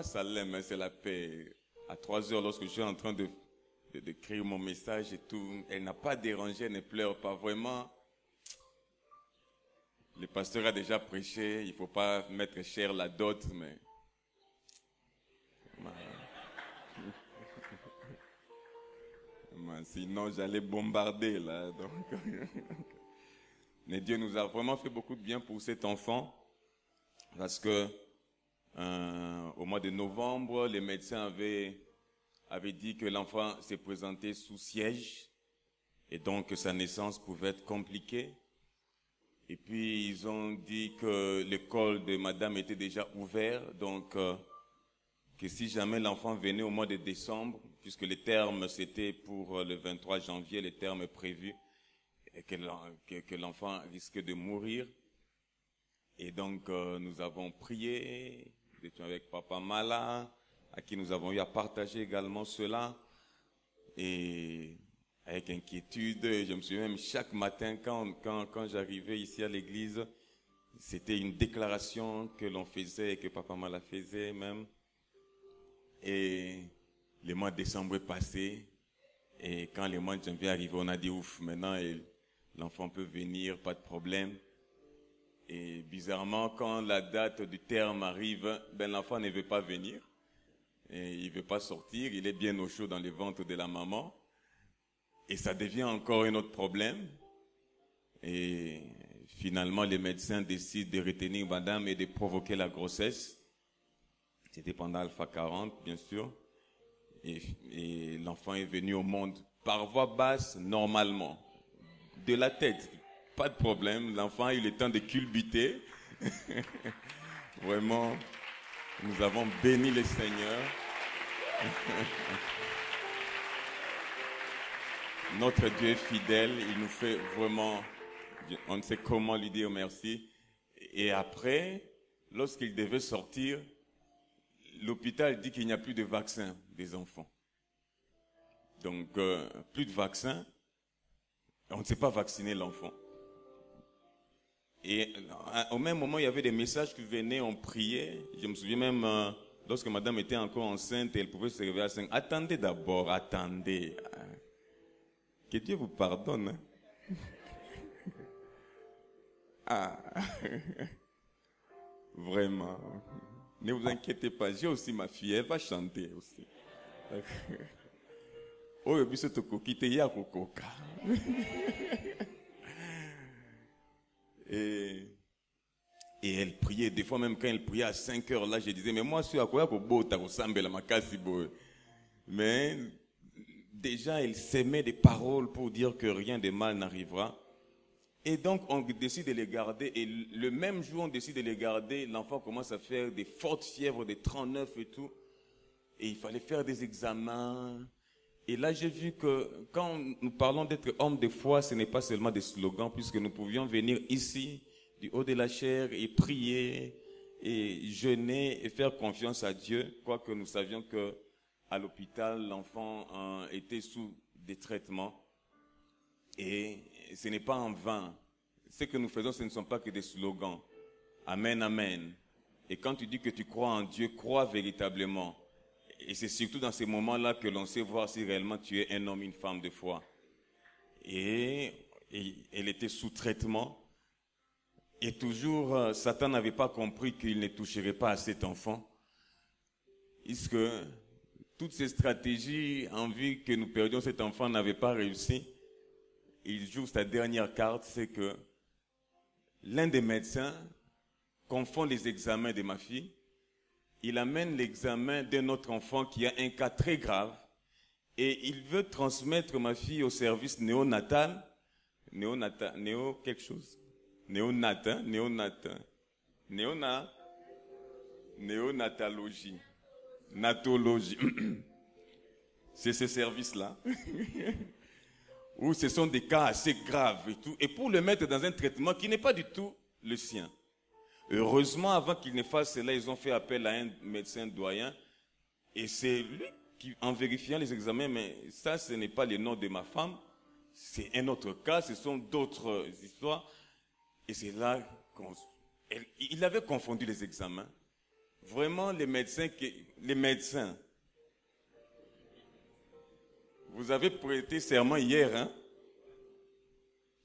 moi, ça l'aime, hein, c'est la paix. À 3 heures, lorsque je suis en train d'écrire mon message et tout, elle n'a pas dérangé, elle ne pleure pas vraiment. Le pasteur a déjà prêché, il ne faut pas mettre cher la dot, mais... Sinon, j'allais bombarder, là. Donc... Mais Dieu nous a vraiment fait beaucoup de bien pour cet enfant, parce que au mois de novembre, les médecins avaient dit que l'enfant s'est présenté sous siège, et donc que sa naissance pouvait être compliquée. Et puis, ils ont dit que l'école de madame était déjà ouverte, donc que si jamais l'enfant venait au mois de décembre, puisque les termes c'était pour le 23 janvier, les termes prévus, et que l'enfant risquait de mourir. Et donc, nous avons prié, nous étions avec Papa Mala, à qui nous avons eu à partager également cela. Et avec inquiétude, je me souviens même chaque matin quand j'arrivais ici à l'église, c'était une déclaration que l'on faisait et que Papa Mala faisait même. Et le mois de décembre est passé. Et quand le mois de janvier est arrivé, on a dit ouf, maintenant l'enfant peut venir, pas de problème. Et bizarrement, quand la date du terme arrive, l'enfant ne veut pas venir. Et il ne veut pas sortir, il est bien au chaud dans le ventre de la maman. Et ça devient encore un autre problème. Et finalement, les médecins décident de retenir madame et de provoquer la grossesse. C'était pendant Alpha 40, bien sûr. Et l'enfant est venu au monde par voie basse, normalement. De la tête, pas de problème. L'enfant a eu le temps de culbuter. Vraiment, nous avons béni le Seigneur. Notre Dieu est fidèle, il nous fait vraiment, on ne sait comment lui dire merci. Et après, lorsqu'il devait sortir, l'hôpital dit qu'il n'y a plus de vaccin des enfants. Donc, plus de vaccin, on ne sait pas vacciner l'enfant. Et au même moment, il y avait des messages qui venaient, on priait. Je me souviens même, lorsque madame était encore enceinte, elle pouvait se réveiller à 5. Attendez d'abord, attendez. Que Dieu vous pardonne. Hein? Ah, vraiment. Ne vous inquiétez pas, j'ai aussi ma fille, elle va chanter aussi. Oh, et puis c'est au coquille, il y a cococa. Et elle priait, des fois même quand elle priait à 5 heures, là je disais, mais moi je suis à quoi mais déjà elle s'aimait des paroles pour dire que rien de mal n'arrivera. Et donc on décide de les garder, et le même jour on décide de les garder, l'enfant commence à faire des fortes fièvres, des 39 et tout, et il fallait faire des examens. Et là j'ai vu que quand nous parlons d'être homme de foi, ce n'est pas seulement des slogans, puisque nous pouvions venir ici, du haut de la chair, et prier, et jeûner, et faire confiance à Dieu, quoique nous savions que à l'hôpital, l'enfant était sous des traitements. Et ce n'est pas en vain. Ce que nous faisons, ce ne sont pas que des slogans. Amen, amen. Et quand tu dis que tu crois en Dieu, crois véritablement. Et c'est surtout dans ces moments-là que l'on sait voir si réellement tu es un homme, une femme de foi. Et elle était sous traitement. Et toujours, Satan n'avait pas compris qu'il ne toucherait pas à cet enfant. Puisque toutes ces stratégies en vue que nous perdions cet enfant n'avaient pas réussi. Il joue sa dernière carte, c'est que l'un des médecins confond les examens de ma fille. Il amène l'examen d'un autre enfant qui a un cas très grave et il veut transmettre ma fille au service néonatal. Néonatologie. Natologie. C'est ce service-là. Où ce sont des cas assez graves et tout, et pour le mettre dans un traitement qui n'est pas du tout le sien. Heureusement, avant qu'il ne fasse cela, ils ont fait appel à un médecin doyen, et c'est lui qui, en vérifiant les examens, mais ça, ce n'est pas le nom de ma femme, c'est un autre cas, ce sont d'autres histoires, et c'est là qu'il avait confondu les examens, Vraiment, les médecins, vous avez prêté serment hier, hein?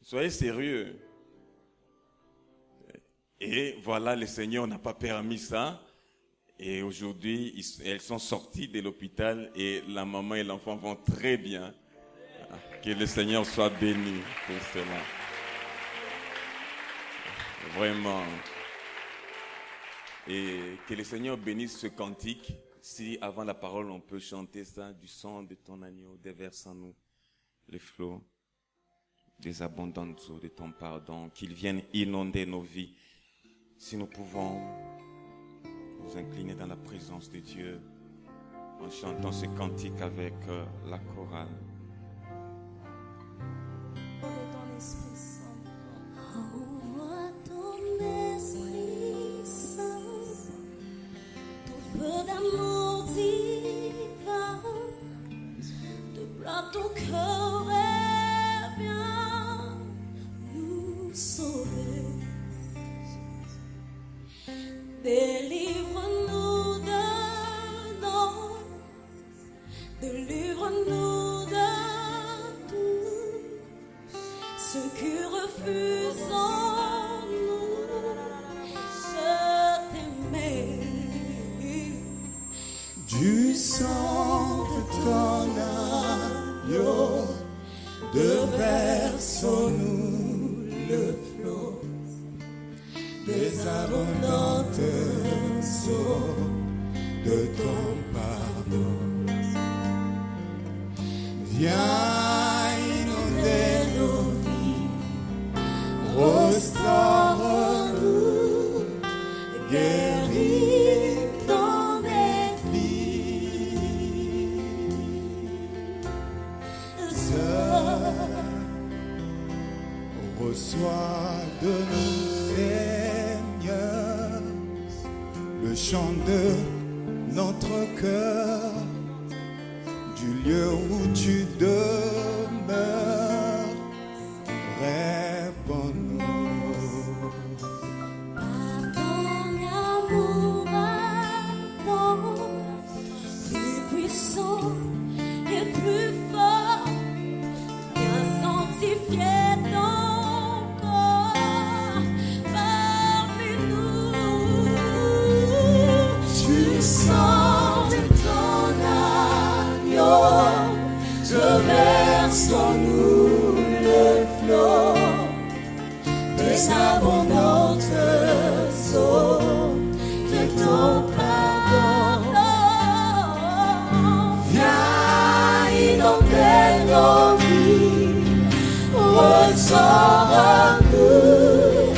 Soyez sérieux. Et voilà, le Seigneur n'a pas permis ça. Et aujourd'hui, elles sont sorties de l'hôpital et la maman et l'enfant vont très bien. Que le Seigneur soit béni pour cela. Vraiment. Et que le Seigneur bénisse ce cantique. Si avant la parole on peut chanter ça, du sang de ton agneau, déverse en nous les flots des abondantes eaux de ton pardon, qu'ils viennent inonder nos vies. Si nous pouvons nous incliner dans la présence de Dieu en chantant ce cantique avec la chorale. Envoie ton Esprit Saint, ton feu d'amour divin, de plein ton cœur et viens nous sauver. Délivre-nous de nos, délivre-nous de tout ce qui refuse en nous de t'aimer. Du sang de ton agneau, déversons-nous le flot des abondantes eaux de ton pardon. Viens inonder nos vies, restaure-nous, guéris ton Église. Reçois de nous, Seigneur, le chant de notre cœur, du lieu où tu demeures, réponds-nous. Par ton amour intense, plus puissant et plus fort, viens sanctifier ton corps parmi nous. Du sang de ton agneau, déversons-nous le flot des abondantes eaux de ton pardon. Viens inonder nos vies, ressors-nous,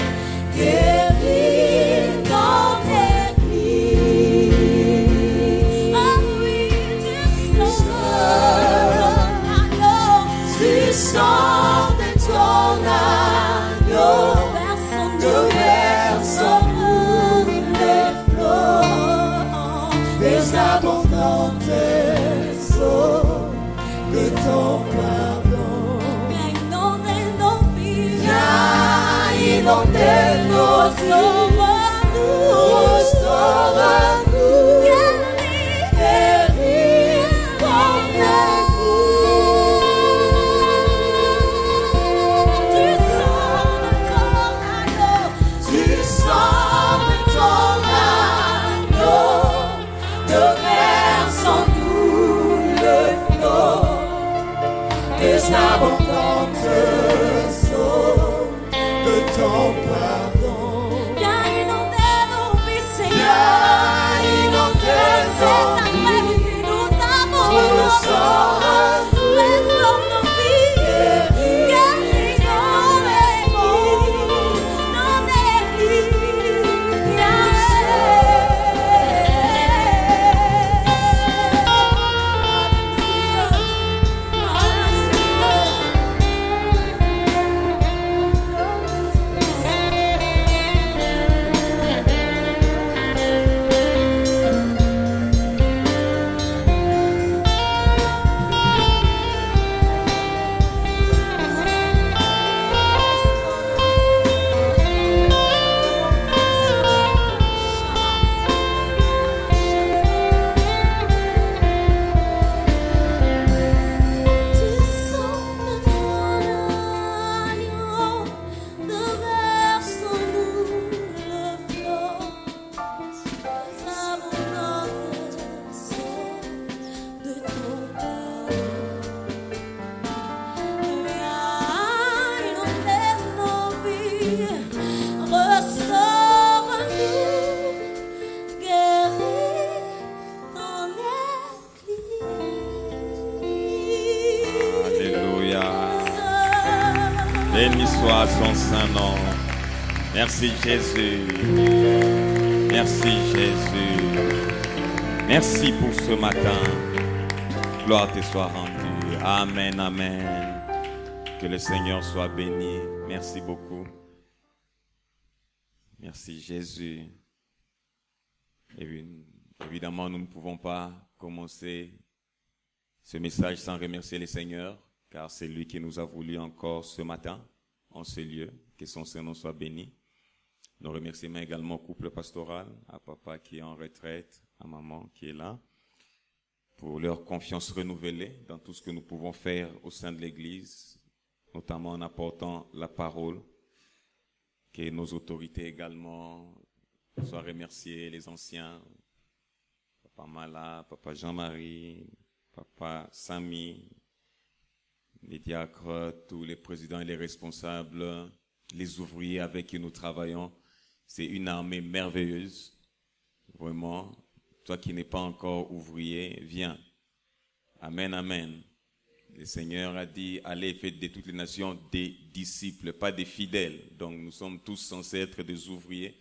guéris ton Église. Ah oui, Du sang de ton agneau, déversons-nous les flots des abondantes eaux de ton pardon. viens inonder nos vies, Viens inonder nos vies, restaure-nous, guéris ton Église. Du sang de ton agneau, déversons-nous le flot des abondantes eaux de ton pardon. viens inonder nos vies, Seigneur. Viens inonder nos C'est ta vies, gravité, nous avons besoin de toi. Restaure nos vies, guéris ton Église, ton Église. son saint nom. Merci Jésus. Merci Jésus. Merci pour ce matin. Gloire te soit rendue. Amen, amen. Que le Seigneur soit béni. Merci beaucoup. Merci Jésus. Évidemment, nous ne pouvons pas commencer ce message sans remercier le Seigneur, car c'est lui qui nous a voulu encore ce matin, en ce lieu. Que son Saint-Nom soit béni. Nous remercions également au couple pastoral, à papa qui est en retraite, à maman qui est là, pour leur confiance renouvelée dans tout ce que nous pouvons faire au sein de l'Église, notamment en apportant la parole. Que nos autorités également soient remerciées, les anciens, Papa Mala, Papa Jean-Marie, Papa Samy, les diacres, tous les présidents et les responsables, les ouvriers avec qui nous travaillons. C'est une armée merveilleuse, vraiment. Toi qui n'es pas encore ouvrier, viens. Amen, amen. Le Seigneur a dit, allez, faites de toutes les nations des disciples, pas des fidèles. Donc nous sommes tous censés être des ouvriers.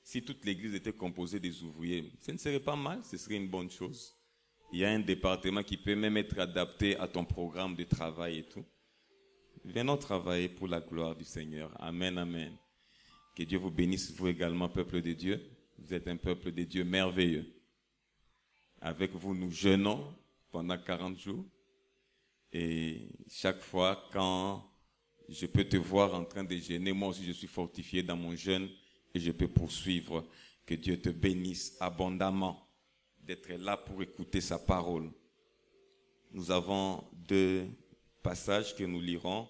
Si toute l'Église était composée des ouvriers, ce ne serait pas mal, ce serait une bonne chose. Il y a un département qui peut même être adapté à ton programme de travail et tout. Venons travailler pour la gloire du Seigneur. Amen, amen. Que Dieu vous bénisse, vous également, peuple de Dieu. Vous êtes un peuple de Dieu merveilleux. Avec vous, nous jeûnons pendant 40 jours. Et chaque fois, quand je peux te voir en train de jeûner, moi aussi je suis fortifié dans mon jeûne et je peux poursuivre. Que Dieu te bénisse abondamment d'être là pour écouter sa parole. Nous avons 2 passages que nous lirons.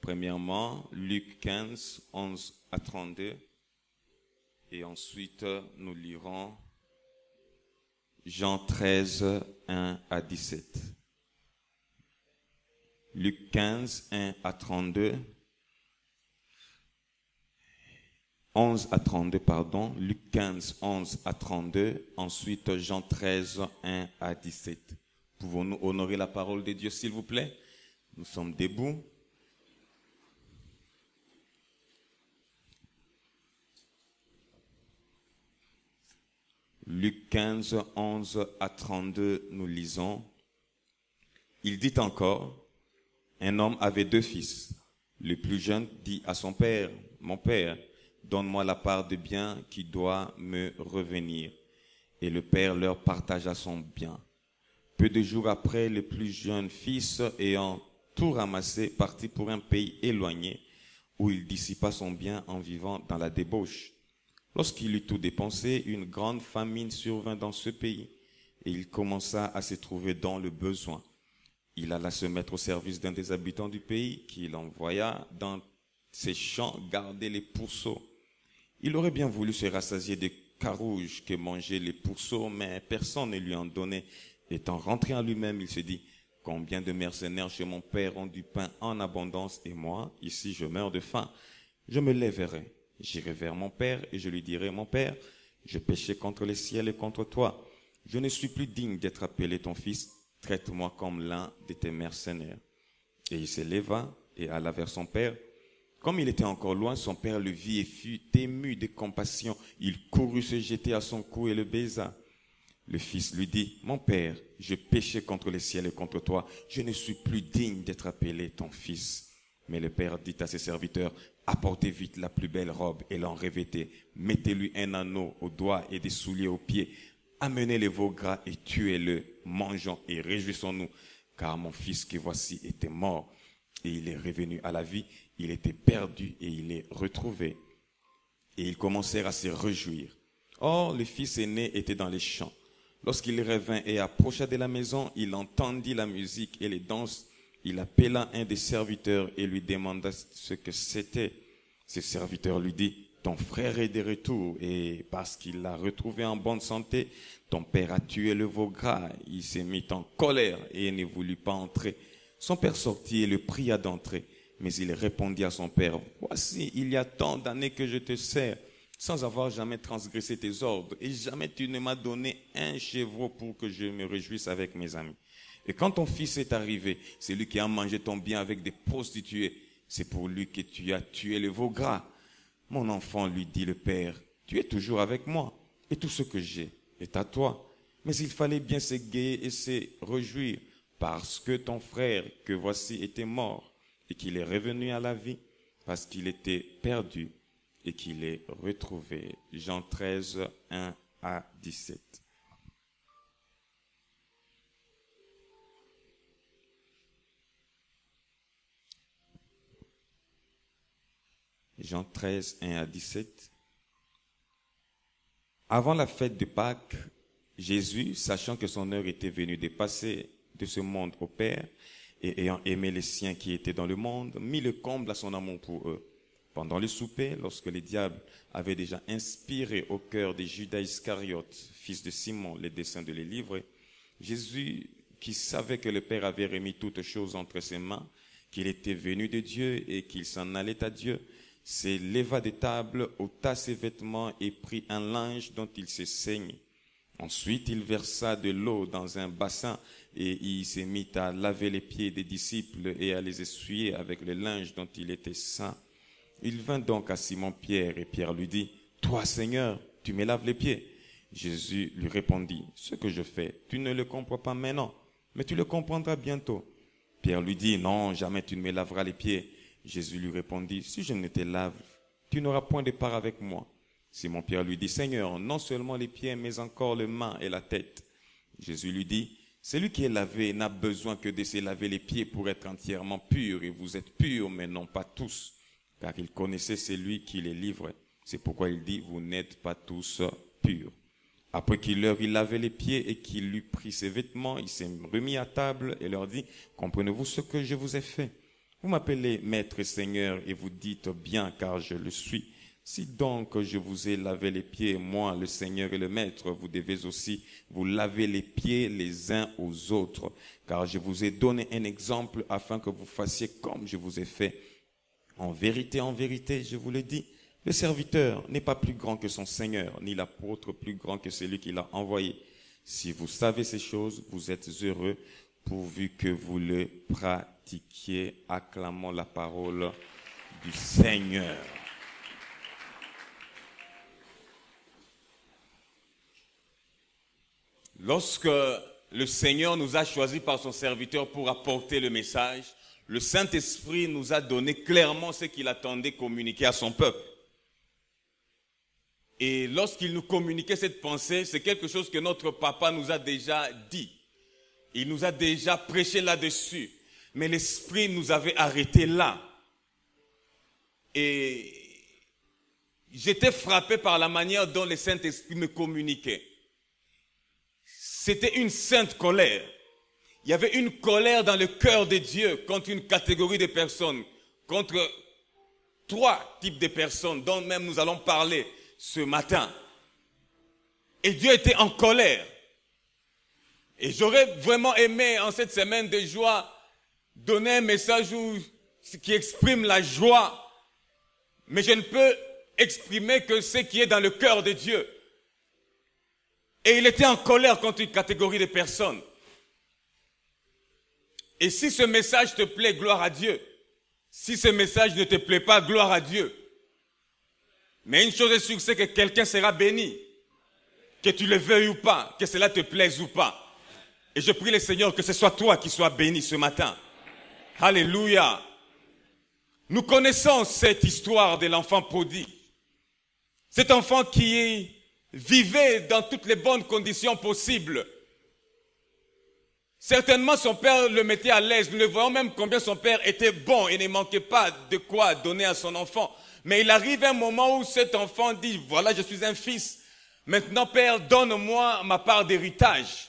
Premièrement, Luc 15, 11 à 32. Et ensuite, nous lirons Jean 13, 1 à 17. Luc 15, 1 à 32. 11 à 32, pardon. Luc 15, 11 à 32. Ensuite, Jean 13, 1 à 17. Pouvons-nous honorer la parole de Dieu, s'il vous plaît? Nous sommes debout. Luc 15, 11 à 32, nous lisons. Il dit encore, un homme avait 2 fils. Le plus jeune dit à son père, mon père, donne-moi la part de bien qui doit me revenir. Et le père leur partagea son bien. Peu de jours après, le plus jeune fils, ayant tout ramassé, partit pour un pays éloigné, où il dissipa son bien en vivant dans la débauche. Lorsqu'il eut tout dépensé, une grande famine survint dans ce pays, et il commença à se trouver dans le besoin. Il alla se mettre au service d'un des habitants du pays, qui l'envoya dans ses champs garder les pourceaux. Il aurait bien voulu se rassasier des carouges que mangeaient les pourceaux, mais personne ne lui en donnait. Étant rentré en lui-même, il se dit, combien de mercenaires chez mon père ont du pain en abondance, et moi, ici, je meurs de faim. Je me lèverai, j'irai vers mon père, et je lui dirai, mon père, je péchai contre le ciel et contre toi. Je ne suis plus digne d'être appelé ton fils. Traite-moi comme l'un de tes mercenaires. Et il se leva et alla vers son père. Comme il était encore loin, son père le vit et fut ému de compassion. Il courut se jeter à son cou et le baisa. Le fils lui dit, mon père, je péchai contre le ciel et contre toi. Je ne suis plus digne d'être appelé ton fils. Mais le père dit à ses serviteurs, apportez vite la plus belle robe et l'en revêtez. Mettez-lui un anneau au doigt et des souliers aux pieds. Amenez les veaux gras et tuez-le. Mangeons et réjouissons-nous, car mon fils que voici était mort et il est revenu à la vie. Il était perdu et il est retrouvé. Et ils commencèrent à se réjouir. Or, le fils aîné était dans les champs. Lorsqu'il revint et approcha de la maison, il entendit la musique et les danses. Il appela un des serviteurs et lui demanda ce que c'était. Ce serviteur lui dit, ton frère est de retour et parce qu'il l'a retrouvé en bonne santé, ton père a tué le veau gras. Il s'est mis en colère et ne voulut pas entrer. Son père sortit et le pria d'entrer. Mais il répondit à son père, voici, il y a tant d'années que je te sers, sans avoir jamais transgressé tes ordres, et jamais tu ne m'as donné un chevreau pour que je me réjouisse avec mes amis. Et quand ton fils est arrivé, c'est lui qui a mangé ton bien avec des prostituées. C'est pour lui que tu as tué le veau gras. Mon enfant, lui dit le père, tu es toujours avec moi, et tout ce que j'ai est à toi. Mais il fallait bien s'égayer et se réjouir, parce que ton frère, que voici, était mort, et qu'il est revenu à la vie, parce qu'il était perdu, et qu'il est retrouvé. Jean 13, 1 à 17. Jean 13, 1 à 17. Avant la fête de Pâques, Jésus, sachant que son heure était venue de passer de ce monde au Père, et ayant aimé les siens qui étaient dans le monde, mit le comble à son amour pour eux. Pendant le souper, lorsque le diable avait déjà inspiré au cœur de Judas Iscariote, fils de Simon, les desseins de les livrer, Jésus, qui savait que le Père avait remis toutes choses entre ses mains, qu'il était venu de Dieu et qu'il s'en allait à Dieu, se leva de table, ôta ses vêtements et prit un linge dont il se ceignit. Ensuite, il versa de l'eau dans un bassin et il se mit à laver les pieds des disciples et à les essuyer avec le linge dont il était saint. Il vint donc à Simon-Pierre et Pierre lui dit, « Toi, Seigneur, tu me laves les pieds. » Jésus lui répondit, « Ce que je fais, tu ne le comprends pas maintenant, mais tu le comprendras bientôt. » Pierre lui dit, « Non, jamais tu ne me laveras les pieds. » Jésus lui répondit, « Si je ne te lave, tu n'auras point de part avec moi. » Simon-Pierre lui dit, « Seigneur, non seulement les pieds, mais encore les mains et la tête. » Jésus lui dit, « Celui qui est lavé n'a besoin que de se laver les pieds pour être entièrement pur, et vous êtes purs, mais non pas tous. » Car il connaissait celui qui les livrait. C'est pourquoi il dit, « Vous n'êtes pas tous purs. » Après qu'il leur eut lavé les pieds et qu'il eut pris ses vêtements, il s'est remis à table et leur dit, « Comprenez-vous ce que je vous ai fait? Vous m'appelez Maître et Seigneur et vous dites bien car je le suis. Si donc je vous ai lavé les pieds, moi, le Seigneur et le Maître, vous devez aussi vous laver les pieds les uns aux autres. Car je vous ai donné un exemple afin que vous fassiez comme je vous ai fait. En vérité, je vous le dis, le serviteur n'est pas plus grand que son Seigneur, ni l'apôtre plus grand que celui qui l'a envoyé. Si vous savez ces choses, vous êtes heureux, pourvu que vous le pratiquiez. Acclamons la parole du Seigneur. Lorsque le Seigneur nous a choisis par son serviteur pour apporter le message, le Saint-Esprit nous a donné clairement ce qu'il attendait communiquer à son peuple. Et lorsqu'il nous communiquait cette pensée, c'est quelque chose que notre papa nous a déjà dit. Il nous a déjà prêché là-dessus. Mais l'Esprit nous avait arrêtés là. Et j'étais frappé par la manière dont le Saint-Esprit me communiquait. C'était une sainte colère. Il y avait une colère dans le cœur de Dieu contre une catégorie de personnes, contre 3 types de personnes dont même nous allons parler ce matin. Et Dieu était en colère. Et j'aurais vraiment aimé en cette semaine de joie donner un message qui exprime la joie, mais je ne peux exprimer que ce qui est dans le cœur de Dieu. Et il était en colère contre une catégorie de personnes. Et si ce message te plaît, gloire à Dieu. Si ce message ne te plaît pas, gloire à Dieu. Mais une chose est sûre, c'est que quelqu'un sera béni. Que tu le veuilles ou pas, que cela te plaise ou pas. Et je prie le Seigneur que ce soit toi qui sois béni ce matin. Alléluia. Nous connaissons cette histoire de l'enfant prodigue. Cet enfant qui vivait dans toutes les bonnes conditions possibles. Certainement son père le mettait à l'aise. Nous le voyons même combien son père était bon et ne manquait pas de quoi donner à son enfant. Mais il arrive un moment où cet enfant dit, voilà, je suis un fils. Maintenant, Père, donne-moi ma part d'héritage.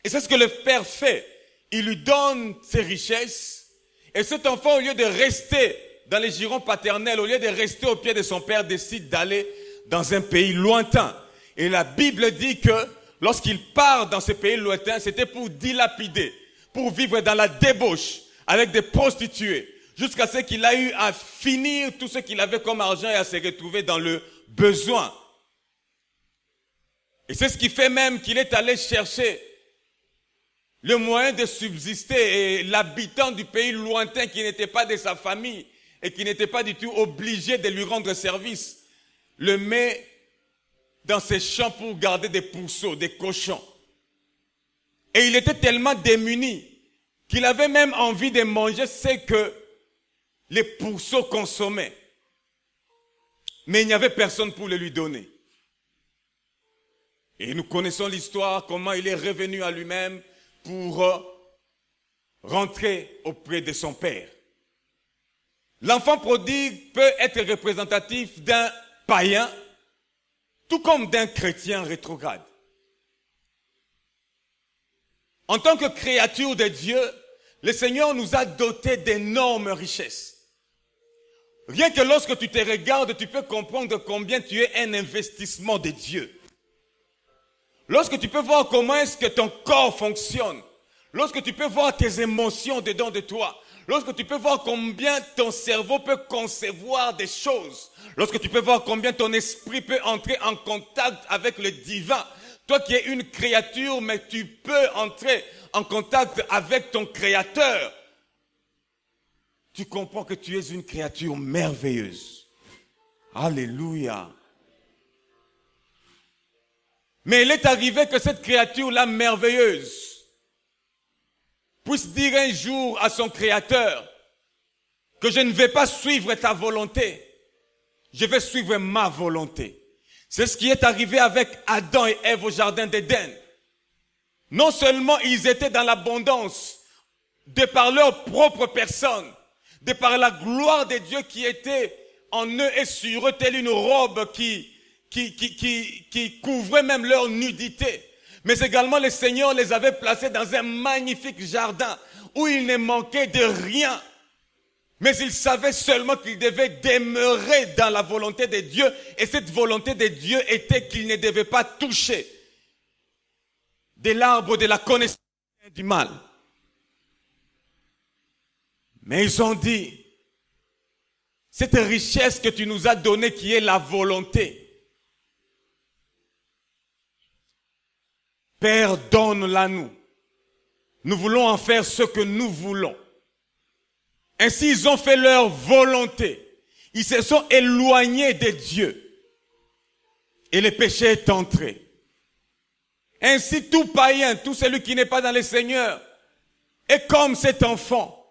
Et c'est ce que le père fait. Il lui donne ses richesses. Et cet enfant, au lieu de rester dans les girons paternels, au lieu de rester au pied de son père, décide d'aller dans un pays lointain. Et la Bible dit que lorsqu'il part dans ce pays lointain, c'était pour dilapider, pour vivre dans la débauche, avec des prostituées, jusqu'à ce qu'il a eu à finir tout ce qu'il avait comme argent et à se retrouver dans le besoin. Et c'est ce qui fait même qu'il est allé chercher le moyen de subsister, et l'habitant du pays lointain qui n'était pas de sa famille et qui n'était pas du tout obligé de lui rendre service, le met dans ses champs pour garder des pourceaux, des cochons. Et il était tellement démuni qu'il avait même envie de manger ce que les pourceaux consommaient. Mais il n'y avait personne pour le lui donner. Et nous connaissons l'histoire, comment il est revenu à lui-même pour rentrer auprès de son père. L'enfant prodigue peut être représentatif d'un païen, tout comme d'un chrétien rétrograde. En tant que créature de Dieu, le Seigneur nous a dotés d'énormes richesses. Rien que lorsque tu te regardes, tu peux comprendre combien tu es un investissement de Dieu. Lorsque tu peux voir comment est-ce que ton corps fonctionne, lorsque tu peux voir tes émotions dedans de toi, lorsque tu peux voir combien ton cerveau peut concevoir des choses, lorsque tu peux voir combien ton esprit peut entrer en contact avec le divin, toi qui es une créature, mais tu peux entrer en contact avec ton créateur, tu comprends que tu es une créature merveilleuse. Alléluia. Mais il est arrivé que cette créature-là merveilleuse puisse dire un jour à son créateur que je ne vais pas suivre ta volonté, je vais suivre ma volonté. C'est ce qui est arrivé avec Adam et Ève au jardin d'Éden. Non seulement ils étaient dans l'abondance, de par leur propre personne, de par la gloire de Dieu qui était en eux et sur eux, telle une robe qui couvrait même leur nudité. Mais également le Seigneur les avait placés dans un magnifique jardin où il ne manquait de rien. Mais ils savaient seulement qu'ils devaient demeurer dans la volonté de Dieu. Et cette volonté de Dieu était qu'ils ne devaient pas toucher de l'arbre de la connaissance du mal. Mais ils ont dit, cette richesse que tu nous as donnée qui est la volonté, Père, donne-la nous. Nous voulons en faire ce que nous voulons. Ainsi, ils ont fait leur volonté. Ils se sont éloignés de Dieu. Et le péché est entré. Ainsi, tout païen, tout celui qui n'est pas dans le Seigneur, est comme cet enfant,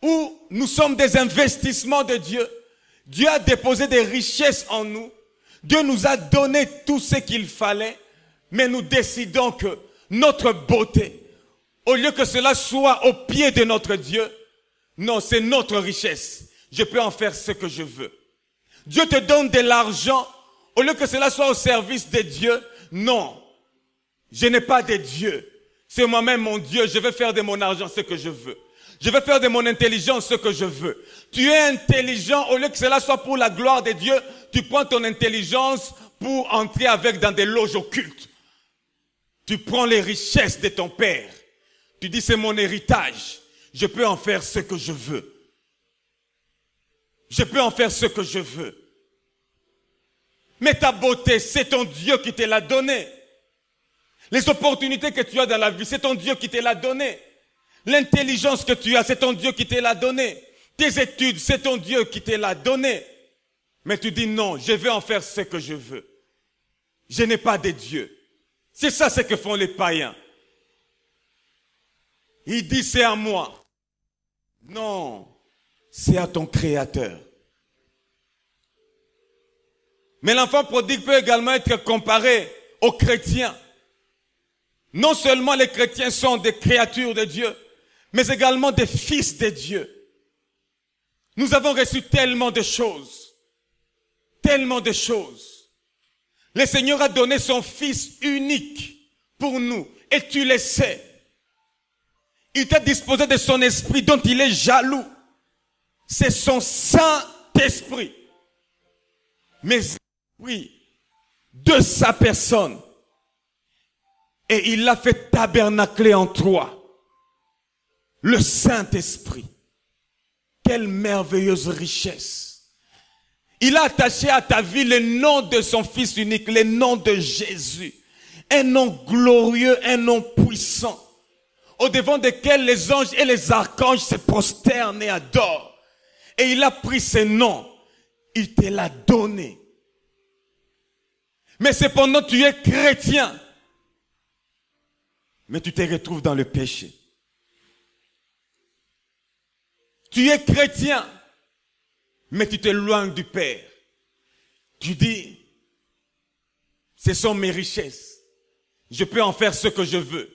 où nous sommes des investissements de Dieu. Dieu a déposé des richesses en nous. Dieu nous a donné tout ce qu'il fallait. Mais nous décidons que notre beauté, au lieu que cela soit au pied de notre Dieu, non, c'est notre richesse. Je peux en faire ce que je veux. Dieu te donne de l'argent, au lieu que cela soit au service de Dieu, non. Je n'ai pas de Dieu. C'est moi-même mon Dieu. Je vais faire de mon argent ce que je veux. Je vais faire de mon intelligence ce que je veux. Tu es intelligent, au lieu que cela soit pour la gloire de Dieu, tu prends ton intelligence pour entrer avec dans des loges occultes. Tu prends les richesses de ton père. Tu dis c'est mon héritage. Je peux en faire ce que je veux. Je peux en faire ce que je veux. Mais ta beauté, c'est ton Dieu qui te l'a donné. Les opportunités que tu as dans la vie, c'est ton Dieu qui te l'a donné. L'intelligence que tu as, c'est ton Dieu qui te l'a donné. Tes études, c'est ton Dieu qui te l'a donné. Mais tu dis non, je vais en faire ce que je veux. Je n'ai pas de Dieu. C'est ça ce que font les païens. Il dit c'est à moi. Non, c'est à ton Créateur. Mais l'enfant prodigue peut également être comparé aux chrétiens. Non seulement les chrétiens sont des créatures de Dieu, mais également des fils de Dieu. Nous avons reçu tellement de choses. Tellement de choses. Le Seigneur a donné son Fils unique pour nous. Et tu le sais. Il t'a disposé de son esprit dont il est jaloux. C'est son Saint-Esprit. Mais oui, de sa personne. Et il l'a fait tabernacler en toi. Le Saint-Esprit. Quelle merveilleuse richesse. Il a attaché à ta vie le nom de son Fils unique, le nom de Jésus. Un nom glorieux, un nom puissant. au-devant desquels les anges et les archanges se prosternent et adorent. Et il a pris ce nom. Il te l'a donné. Mais cependant, tu es chrétien. Mais tu te retrouves dans le péché. Tu es chrétien. Mais tu t'éloignes du Père. Tu dis, ce sont mes richesses. Je peux en faire ce que je veux.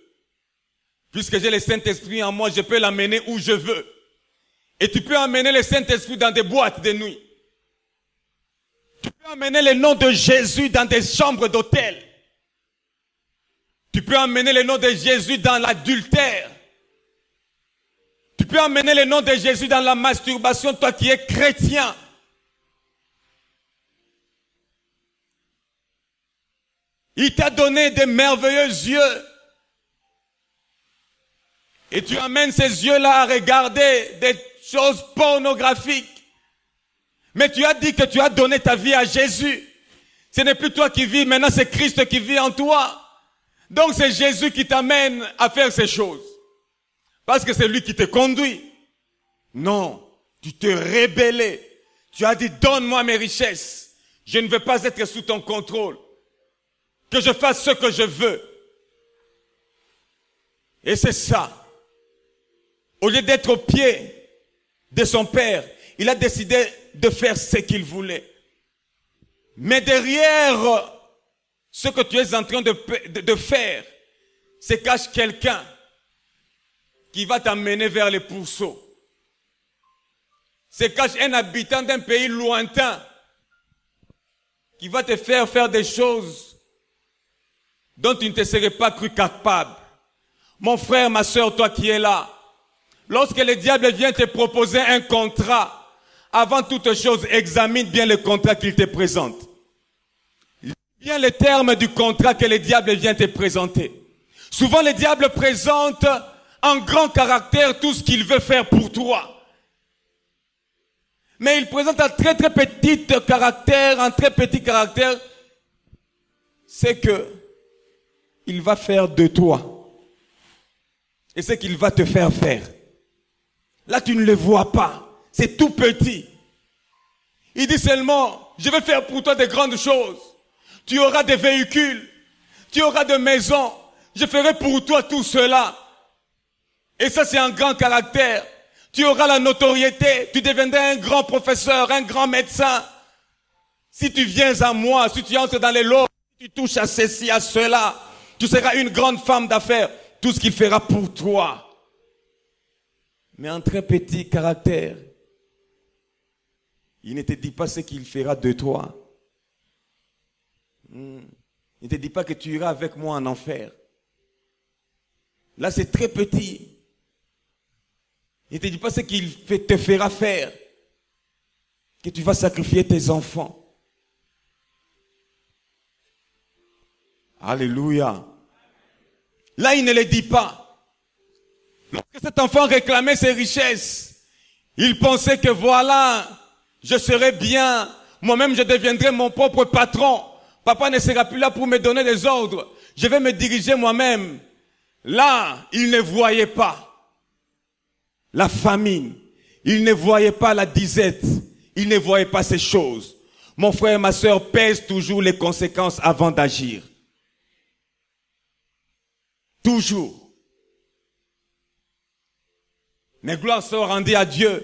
Puisque j'ai le Saint-Esprit en moi, je peux l'amener où je veux. Et tu peux amener le Saint-Esprit dans des boîtes de nuit. Tu peux amener le nom de Jésus dans des chambres d'hôtel. Tu peux amener le nom de Jésus dans l'adultère. Tu peux amener le nom de Jésus dans la masturbation, toi qui es chrétien. Il t'a donné de merveilleux yeux. Et tu amènes ces yeux-là à regarder des choses pornographiques. Mais tu as dit que tu as donné ta vie à Jésus. Ce n'est plus toi qui vis, maintenant c'est Christ qui vit en toi. Donc c'est Jésus qui t'amène à faire ces choses. Parce que c'est lui qui te conduit. Non, tu te rébellais. Tu as dit, donne-moi mes richesses. Je ne veux pas être sous ton contrôle. Que je fasse ce que je veux. Et c'est ça. Au lieu d'être au pied de son père, il a décidé de faire ce qu'il voulait. Mais derrière ce que tu es en train de faire, se cache quelqu'un qui va t'amener vers les pourceaux. Se cache un habitant d'un pays lointain qui va te faire des choses dont tu ne te serais pas cru capable. Mon frère, ma soeur, toi qui es là, lorsque le diable vient te proposer un contrat, avant toute chose, examine bien le contrat qu'il te présente. Lis bien les termes du contrat que le diable vient te présenter. Souvent, le diable présente en grand caractère tout ce qu'il veut faire pour toi. Mais il présente un très petit caractère, c'est que il va faire de toi. Et c'est qu'il va te faire faire. Là, tu ne le vois pas. C'est tout petit. Il dit seulement, je vais faire pour toi de grandes choses. Tu auras des véhicules. Tu auras des maisons. Je ferai pour toi tout cela. Et ça, c'est un grand caractère. Tu auras la notoriété. Tu deviendras un grand professeur, un grand médecin. Si tu viens à moi, si tu entres dans les lots, si tu touches à ceci, à cela, tu seras une grande femme d'affaires. Tout ce qu'il fera pour toi. Mais un très petit caractère. Il ne te dit pas ce qu'il fera de toi. Il ne te dit pas que tu iras avec moi en enfer. Là, c'est très petit. Il ne te dit pas ce qu'il te fera faire. Que tu vas sacrifier tes enfants. Alléluia. Là, il ne le dit pas. Lorsque cet enfant réclamait ses richesses, il pensait que voilà, je serai bien, moi-même je deviendrai mon propre patron. Papa ne sera plus là pour me donner des ordres. Je vais me diriger moi-même. Là, il ne voyait pas la famine. Il ne voyait pas la disette. Il ne voyait pas ces choses. Mon frère et ma soeur pèsent toujours les conséquences avant d'agir. Toujours. Mais gloire soit rendue à Dieu.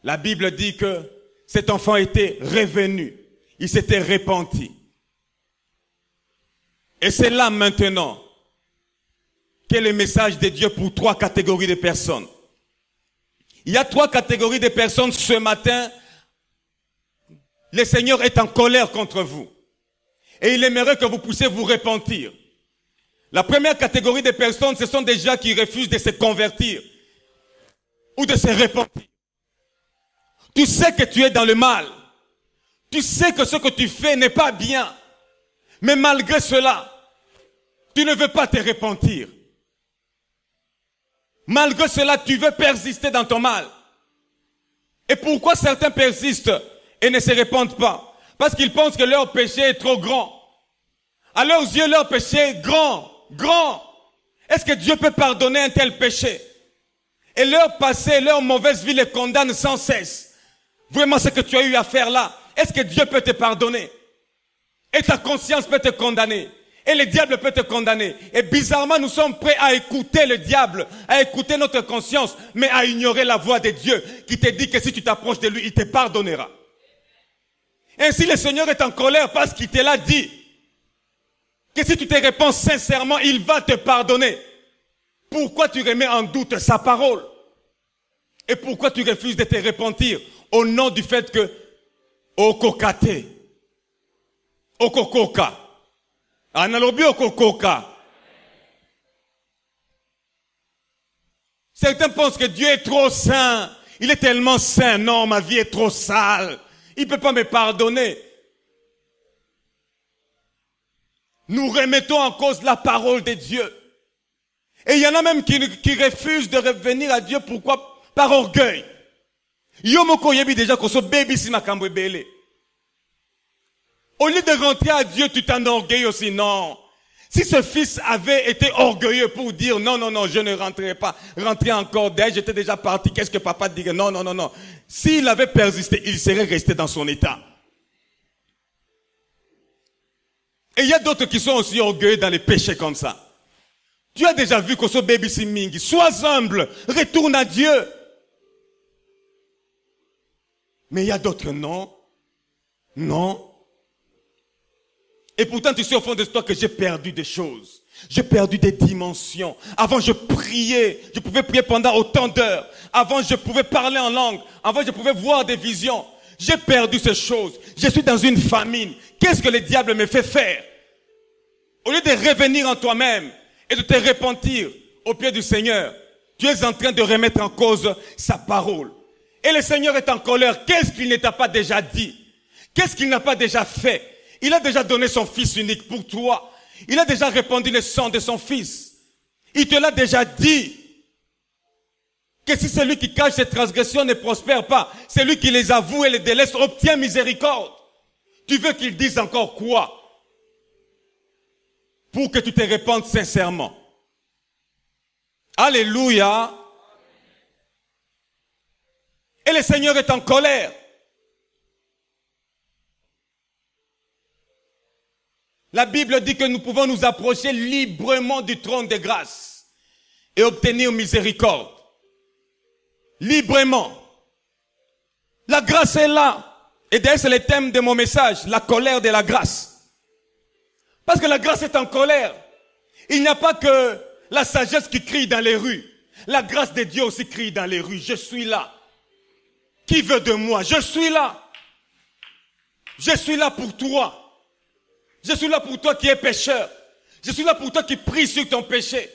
La Bible dit que cet enfant était revenu. Il s'était repenti. Et c'est là maintenant qu'est le message de Dieu pour 3 catégories de personnes. Il y a 3 catégories de personnes ce matin. Le Seigneur est en colère contre vous. Et il aimerait que vous puissiez vous repentir. La première catégorie de personnes, ce sont des gens qui refusent de se convertir ou de se repentir. Tu sais que tu es dans le mal. Tu sais que ce que tu fais n'est pas bien. Mais malgré cela, tu ne veux pas te repentir. Malgré cela, tu veux persister dans ton mal. Et pourquoi certains persistent et ne se repentent pas? Parce qu'ils pensent que leur péché est trop grand. À leurs yeux, leur péché est grand. Est-ce que Dieu peut pardonner un tel péché? Et leur passé, leur mauvaise vie les condamne sans cesse. Vraiment ce que tu as eu à faire là, est-ce que Dieu peut te pardonner? Et ta conscience peut te condamner. Et le diable peut te condamner. Et bizarrement, nous sommes prêts à écouter le diable, à écouter notre conscience, mais à ignorer la voix de Dieu qui te dit que si tu t'approches de lui, il te pardonnera. Ainsi, le Seigneur est en colère parce qu'il te l'a dit. Que si tu te réponds sincèrement, il va te pardonner. Pourquoi tu remets en doute sa parole? Et pourquoi tu refuses de te repentir au nom du fait que okokate, okokoka, analobi okokoka. Certains pensent que Dieu est trop saint. Il est tellement saint. Non, ma vie est trop sale. Il ne peut pas me pardonner. Nous remettons en cause la parole de Dieu. Et il y en a même qui refusent de revenir à Dieu. Pourquoi? Par orgueil. Yomoko yebi déjà qu'on se baby si makambo ebele. Au lieu de rentrer à Dieu, tu t'enorgueilles aussi. Non. Si ce fils avait été orgueilleux pour dire non, non, non, je ne rentrerai pas, rentrer encore d'ailleurs, j'étais déjà parti, qu'est-ce que papa dirait? Non, non, non, non. S'il avait persisté, il serait resté dans son état. Et il y a d'autres qui sont aussi orgueilleux dans les péchés comme ça. Tu as déjà vu que ce baby simingi, sois humble, retourne à Dieu. Mais il y a d'autres non, non. Et pourtant, tu sais au fond de toi que j'ai perdu des choses. J'ai perdu des dimensions. Avant, je priais. Je pouvais prier pendant autant d'heures. Avant, je pouvais parler en langue. Avant, je pouvais voir des visions. J'ai perdu ces choses. Je suis dans une famine. Qu'est-ce que le diable me fait faire? Au lieu de revenir en toi-même et de te repentir au pied du Seigneur, tu es en train de remettre en cause sa parole. Et le Seigneur est en colère. Qu'est-ce qu'il ne t'a pas déjà dit? Qu'est-ce qu'il n'a pas déjà fait? Il a déjà donné son fils unique pour toi. Il a déjà répandu le sang de son fils. Il te l'a déjà dit. Que si celui qui cache ses transgressions ne prospère pas, celui qui les avoue et les délaisse obtient miséricorde. Tu veux qu'il dise encore quoi? Pour que tu te répandes sincèrement. Alléluia. Et le Seigneur est en colère. La Bible dit que nous pouvons nous approcher librement du trône de grâce et obtenir miséricorde. Librement. La grâce est là. Et d'ailleurs, c'est le thème de mon message, la colère de la grâce. Parce que la grâce est en colère. Il n'y a pas que la sagesse qui crie dans les rues. La grâce de Dieu aussi crie dans les rues. Je suis là. Qui veut de moi? Je suis là. Je suis là pour toi. Je suis là pour toi qui es pécheur. Je suis là pour toi qui prie sur ton péché.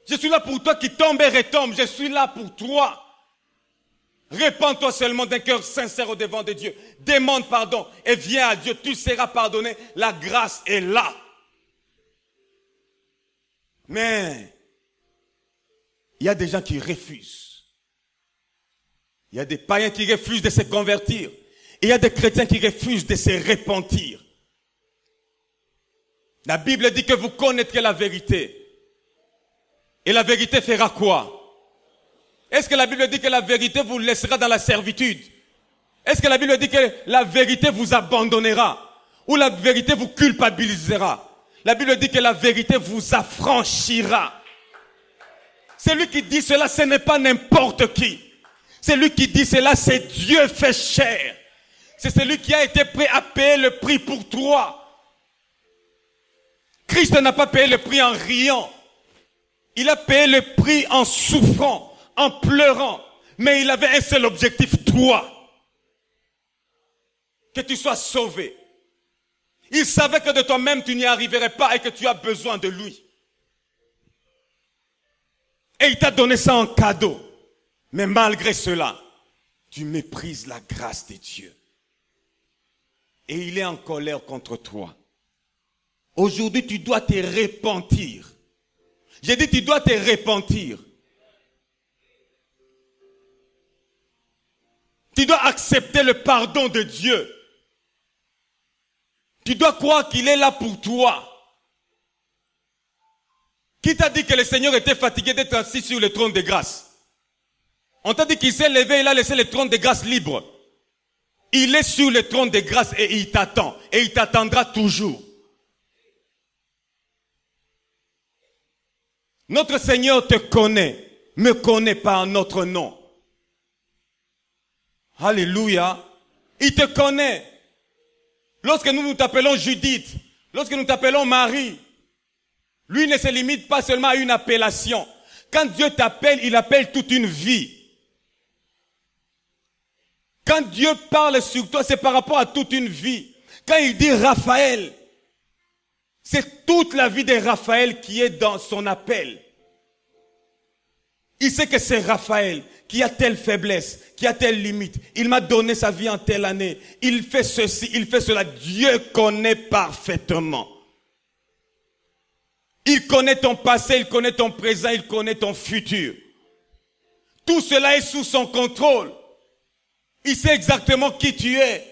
Je suis là pour toi qui tombe et retombe. Je suis là pour toi. Répands-toi seulement d'un cœur sincère au devant de Dieu. Demande pardon et viens à Dieu. Tu seras pardonné. La grâce est là. Mais il y a des gens qui refusent. Il y a des païens qui refusent de se convertir. Et il y a des chrétiens qui refusent de se repentir. La Bible dit que vous connaîtrez la vérité. Et la vérité fera quoi? Est-ce que la Bible dit que la vérité vous laissera dans la servitude? Est-ce que la Bible dit que la vérité vous abandonnera? Ou la vérité vous culpabilisera? La Bible dit que la vérité vous affranchira. Celui qui dit cela, ce n'est pas n'importe qui. Celui qui dit cela, c'est Dieu fait chair. C'est celui qui a été prêt à payer le prix pour toi. Christ n'a pas payé le prix en riant. Il a payé le prix en souffrant, en pleurant. Mais il avait un seul objectif, toi. Que tu sois sauvé. Il savait que de toi-même tu n'y arriverais pas et que tu as besoin de lui. Et il t'a donné ça en cadeau. Mais malgré cela, tu méprises la grâce de Dieu. Et il est en colère contre toi. Aujourd'hui, tu dois te repentir. J'ai dit, tu dois te repentir. Tu dois accepter le pardon de Dieu. Tu dois croire qu'il est là pour toi. Qui t'a dit que le Seigneur était fatigué d'être assis sur le trône de grâce? On t'a dit qu'il s'est levé, il a laissé le trône de grâce libre. Il est sur le trône de grâce et il t'attend. Et il t'attendra toujours. Notre Seigneur te connaît, me connaît par notre nom. Alléluia. Il te connaît. Lorsque nous nous t'appelons Judith, lorsque nous t'appelons Marie, lui ne se limite pas seulement à une appellation. Quand Dieu t'appelle, il appelle toute une vie. Quand Dieu parle sur toi, c'est par rapport à toute une vie. Quand il dit Raphaël, c'est toute la vie de Raphaël qui est dans son appel. Il sait que c'est Raphaël qui a telle faiblesse, qui a telle limite. Il m'a donné sa vie en telle année. Il fait ceci, il fait cela. Dieu connaît parfaitement. Il connaît ton passé, il connaît ton présent, il connaît ton futur. Tout cela est sous son contrôle. Il sait exactement qui tu es.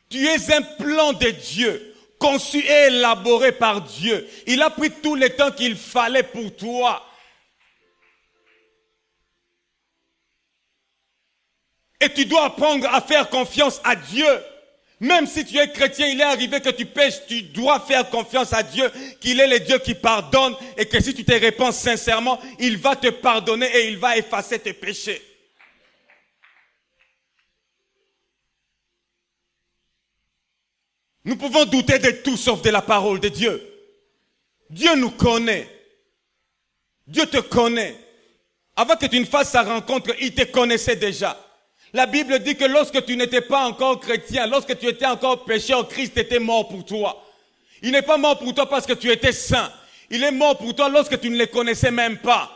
Tu es un plan de Dieu, conçu et élaboré par Dieu. Il a pris tout le temps qu'il fallait pour toi. Et tu dois apprendre à faire confiance à Dieu. Même si tu es chrétien, il est arrivé que tu pêches, tu dois faire confiance à Dieu, qu'il est le Dieu qui pardonne et que si tu te répands sincèrement, il va te pardonner et il va effacer tes péchés. Nous pouvons douter de tout sauf de la parole de Dieu. Dieu nous connaît. Dieu te connaît. Avant que tu ne fasses sa rencontre, il te connaissait déjà. La Bible dit que lorsque tu n'étais pas encore chrétien, lorsque tu étais encore pécheur, Christ était mort pour toi. Il n'est pas mort pour toi parce que tu étais saint. Il est mort pour toi lorsque tu ne le connaissais même pas.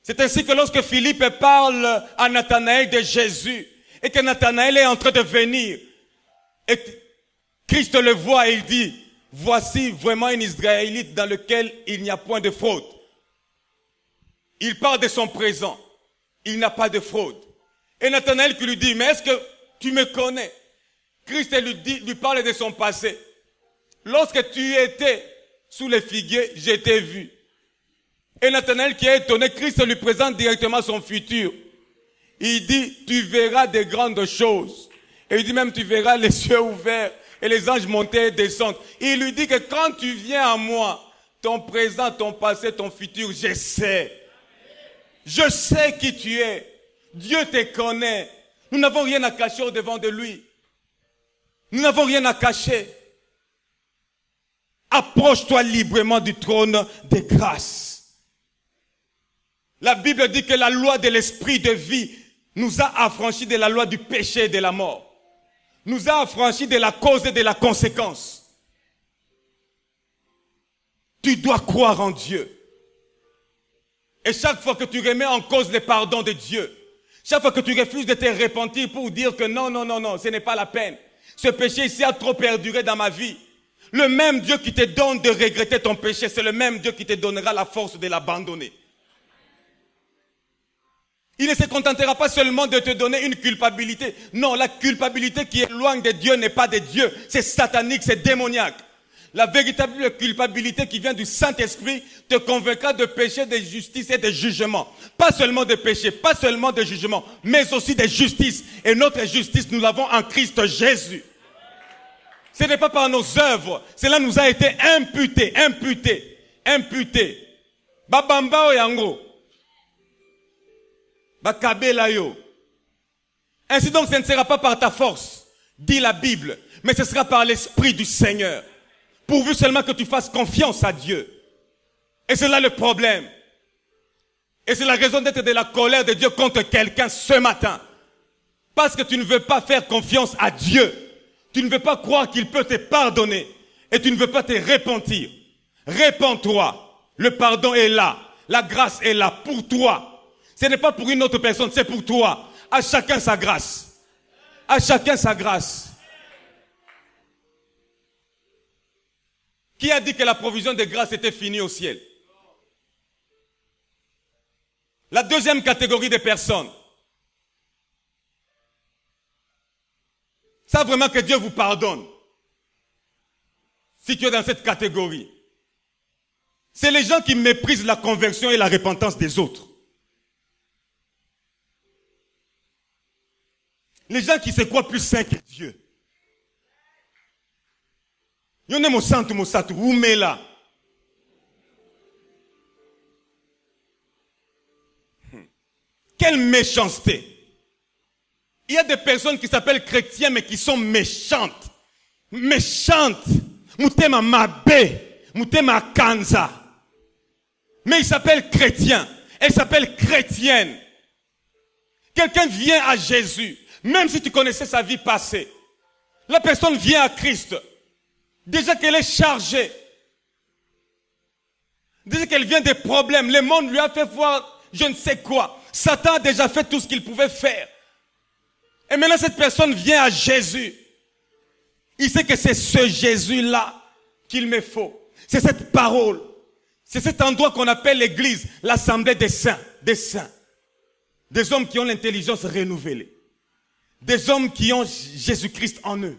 C'est ainsi que lorsque Philippe parle à Nathanaël de Jésus et que Nathanaël est en train de venir et Christ le voit et il dit, voici vraiment un Israélite dans lequel il n'y a point de fraude. Il parle de son présent. Il n'a pas de fraude. Et Nathanaël qui lui dit, mais est-ce que tu me connais? Christ lui parle de son passé. Lorsque tu étais sous les figuiers, je t'ai vu. Et Nathanaël qui est étonné, Christ lui présente directement son futur. Il dit, tu verras de grandes choses. Et il dit même, tu verras les cieux ouverts et les anges monter et descendre. Il lui dit que quand tu viens à moi, ton présent, ton passé, ton futur, je sais. Je sais qui tu es. Dieu te connaît. Nous n'avons rien à cacher au devant de lui. Nous n'avons rien à cacher. Approche-toi librement du trône de grâce. La Bible dit que la loi de l'esprit de vie nous a affranchis de la loi du péché et de la mort. Nous a affranchis de la cause et de la conséquence. Tu dois croire en Dieu. Et chaque fois que tu remets en cause le pardon de Dieu, chaque fois que tu refuses de te repentir pour dire que non, ce n'est pas la peine. Ce péché ici a trop perduré dans ma vie. Le même Dieu qui te donne de regretter ton péché, c'est le même Dieu qui te donnera la force de l'abandonner. Il ne se contentera pas seulement de te donner une culpabilité. Non, la culpabilité qui est loin de Dieu n'est pas de Dieu. C'est satanique, c'est démoniaque. La véritable culpabilité qui vient du Saint-Esprit te convaincra de péché, de justice et de jugement. Pas seulement de péché, pas seulement de jugement, mais aussi de justice. Et notre justice, nous l'avons en Christ Jésus. Ce n'est pas par nos œuvres. Cela nous a été imputé. Babamba yango. Bakabela yo. Ainsi donc, ce ne sera pas par ta force, dit la Bible, mais ce sera par l'Esprit du Seigneur. Pourvu seulement que tu fasses confiance à Dieu. Et c'est là le problème. Et c'est la raison d'être de la colère de Dieu contre quelqu'un ce matin. Parce que tu ne veux pas faire confiance à Dieu. Tu ne veux pas croire qu'il peut te pardonner. Et tu ne veux pas te repentir. Répands-toi. Le pardon est là. La grâce est là pour toi. Ce n'est pas pour une autre personne, c'est pour toi. À chacun sa grâce. À chacun sa grâce. Qui a dit que la provision de grâce était finie au ciel? La deuxième catégorie de personnes. Ça vraiment que Dieu vous pardonne. Si tu es dans cette catégorie. C'est les gens qui méprisent la conversion et la repentance des autres. Les gens qui se croient plus saints que Dieu. Yone mo santu umela. Quelle méchanceté. Il y a des personnes qui s'appellent chrétiens mais qui sont méchantes. Méchantes. Mutema mabe. Mutema kanza. Mais ils s'appellent chrétiens. Elles s'appellent chrétiennes. Quelqu'un vient à Jésus. Même si tu connaissais sa vie passée. La personne vient à Christ. Déjà qu'elle est chargée. Déjà qu'elle vient des problèmes. Le monde lui a fait voir je ne sais quoi. Satan a déjà fait tout ce qu'il pouvait faire. Et maintenant cette personne vient à Jésus. Il sait que c'est ce Jésus-là qu'il me faut. C'est cette parole. C'est cet endroit qu'on appelle l'église, l'assemblée des saints. Des saints. Des hommes qui ont l'intelligence renouvelée. Des hommes qui ont Jésus-Christ en eux.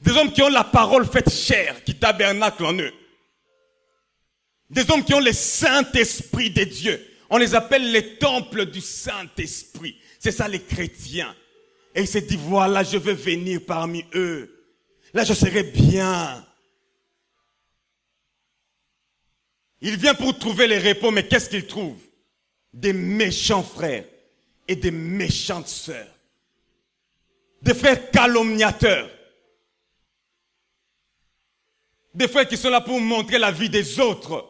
Des hommes qui ont la parole faite chair, qui tabernacle en eux. Des hommes qui ont le Saint-Esprit de Dieu. On les appelle les temples du Saint-Esprit. C'est ça les chrétiens. Et il s'est dit, voilà, je veux venir parmi eux. Là, je serai bien. Il vient pour trouver les repos, mais qu'est-ce qu'il trouve? Des méchants frères et des méchantes sœurs. Des frères calomniateurs. Des frères qui sont là pour montrer la vie des autres.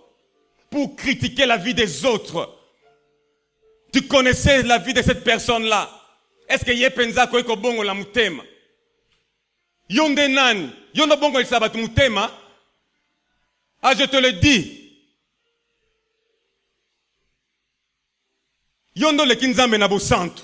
Pour critiquer la vie des autres. Tu connaissais la vie de cette personne-là. Est-ce que yepenza koiko bongo la mutema? Yonde nani? Yonde bongo il sabat mutema? Ah, je te le dis. Yondo le kinzambe na santo.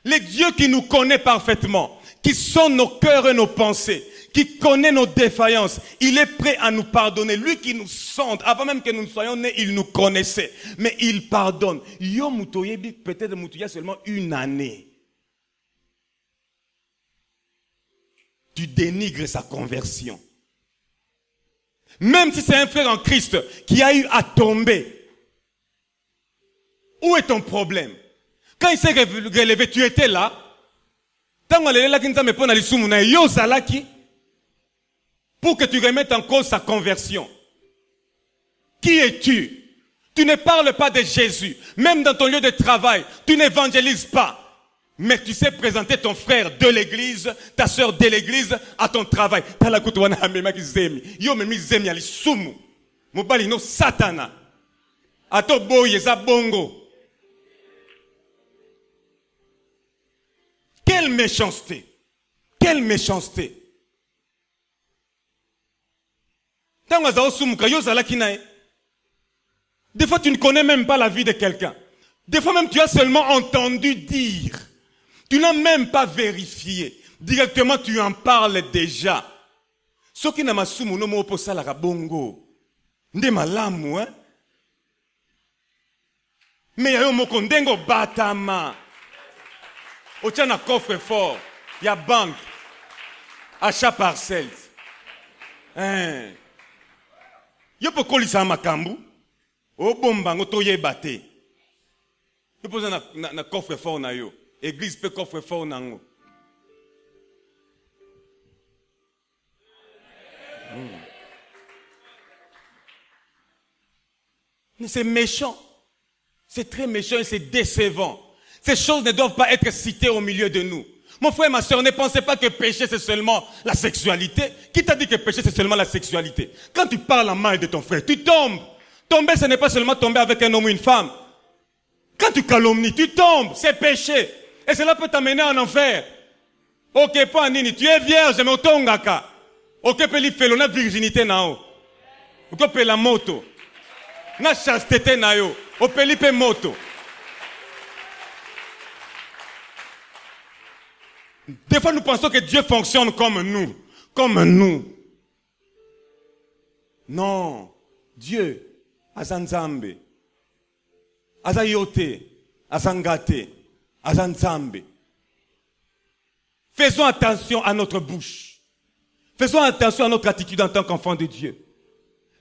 Le Dieu qui nous connaît parfaitement, qui sonde nos cœurs et nos pensées, qui connaît nos défaillances, il est prêt à nous pardonner. Lui qui nous sonde, avant même que nous soyons nés, il nous connaissait. Mais il pardonne. Yo mutoyebi, peut-être mutoya seulement une année. Tu dénigres sa conversion. Même si c'est un frère en Christ qui a eu à tomber. Où est ton problème? Quand il s'est relevé, tu étais là. Pour que tu remettes en cause sa conversion. Qui es-tu? Tu ne parles pas de Jésus. Même dans ton lieu de travail, tu n'évangélises pas. Mais tu sais présenter ton frère de l'église, ta soeur de l'église, à ton travail. Satana. Ato boye za bongo. Quelle méchanceté! Quelle méchanceté! Des fois, tu ne connais même pas la vie de quelqu'un. Des fois même, tu as seulement entendu dire. Tu n'as même pas vérifié. Directement, tu en parles déjà. Ce qui n'a pas soumu no mo posa la bongo. Nde malamu, hein? Mais y'a un kondengo batama. Au tient un coffre fort. Il y a banque. Achat parcelle. Hein? Yo peux coller ça à makambu. Au bomba, ngotoye bate. Yo pose na coffre fort na yo. Église peut coffre fort na ngo. Mais c'est méchant. C'est très méchant et c'est décevant. Ces choses ne doivent pas être citées au milieu de nous. Mon frère et ma soeur, ne pensez pas que péché c'est seulement la sexualité. Qui t'a dit que péché c'est seulement la sexualité? Quand tu parles en mal de ton frère, tu tombes. Tomber, ce n'est pas seulement tomber avec un homme ou une femme. Quand tu calomnies, tu tombes. C'est péché. Et cela peut t'amener en enfer. Ok, pas nini, tu es vierge, mais otongaka. Ok, peli felo na virginité nao. Ok, pe la moto. Na chasteté na yo. Opeli pe moto. Des fois, nous pensons que Dieu fonctionne comme nous. Comme nous. Non. Dieu, azanzambe. Azayote. Azangate. Azanzambe. Faisons attention à notre bouche. Faisons attention à notre attitude en tant qu'enfant de Dieu.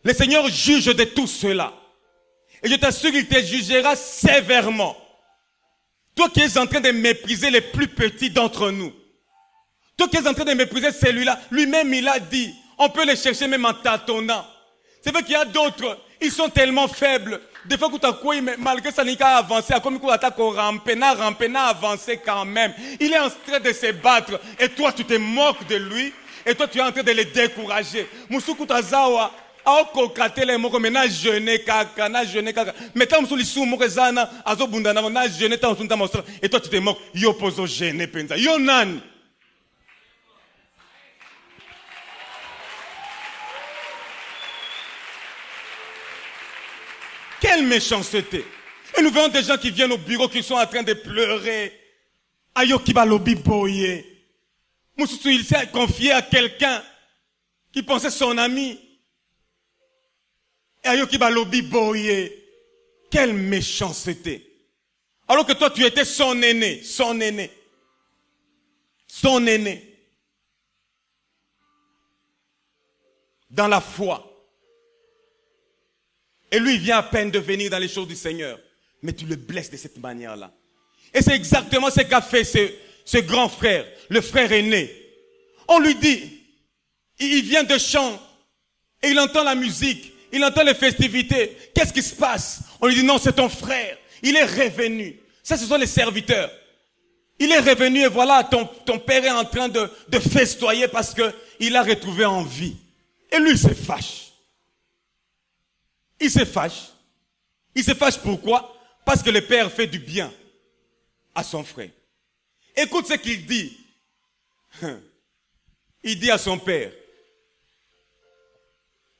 Le Seigneur juge de tout cela. Et je t'assure qu'il te jugera sévèrement. Toi qui es en train de mépriser les plus petits d'entre nous. Toi qui es en train de mépriser celui-là. Lui-même, il a dit. On peut les chercher même en tâtonnant. C'est vrai qu'il y a d'autres. Ils sont tellement faibles. Des fois, malgré ça, il a avancé. Comme il a avancé quand même. Il est en train de se battre. Et toi, tu te moques de lui. Et toi, tu es en train de le décourager. Musuku tazawa. Maintenant jeûner kaka, na jeûner kaka. Maintenant musu lisu mokezana, azo bundana na jeûner ta sunta mostra. Et toi tu te moques, yo pozo jeûner penza. Yo nani? Quelle méchanceté! Et nous voyons des gens qui viennent au bureau qui sont en train de pleurer. Ayo kiba lobi boye. Mususu il s'est confié à quelqu'un qui pensait son ami. Quelle méchanceté. Alors que toi tu étais son aîné. Dans la foi. Et lui il vient à peine de venir dans les choses du Seigneur. Mais tu le blesses de cette manière-là. Et c'est exactement ce qu'a fait ce grand frère, le frère aîné. On lui dit, il vient de chant et il entend la musique. Il entend les festivités. Qu'est-ce qui se passe? On lui dit non, c'est ton frère. Il est revenu. Ça, ce sont les serviteurs. Il est revenu et voilà, ton père est en train de festoyer parce qu'il a retrouvé en vie. Et lui, il se fâche. Il se fâche. Il se fâche pourquoi? Parce que le père fait du bien à son frère. Écoute ce qu'il dit. Il dit à son père,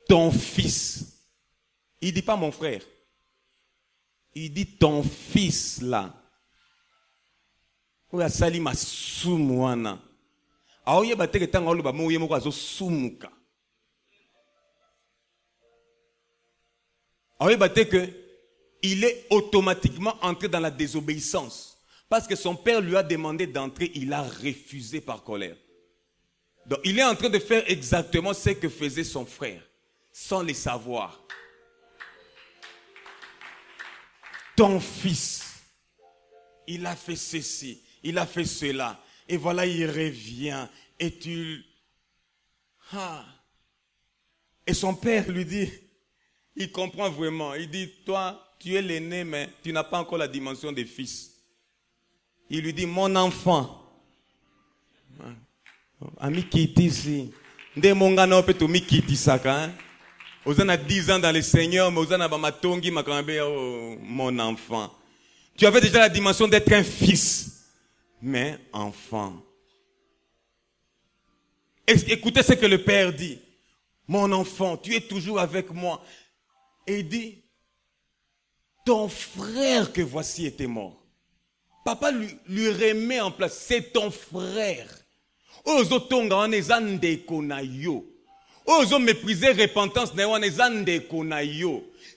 ton fils. Il dit pas mon frère. Il dit ton fils là. Oya salima sumuana. Aoye bateke tanga oluba moye moko azo sumuka. Aoye bateke il est automatiquement entré dans la désobéissance parce que son père lui a demandé d'entrer, il a refusé par colère. Donc il est en train de faire exactement ce que faisait son frère. Sans les savoir. Ton fils, il a fait ceci, il a fait cela, et voilà, il revient, et tu... Et son père lui dit, il comprend vraiment, il dit, toi, tu es l'aîné, mais tu n'as pas encore la dimension des fils. Il lui dit, mon enfant, ami kitisi, nde mongana ope to mi kitisaka, hein? Vous en avez 10 ans dans le Seigneur, mais vous en avez matongi, mon enfant. Tu avais déjà la dimension d'être un fils, mais enfant. Écoutez ce que le père dit. Mon enfant, tu es toujours avec moi. Et il dit, ton frère que voici était mort. Papa lui remet en place, c'est ton frère. Ozo mépriser repentance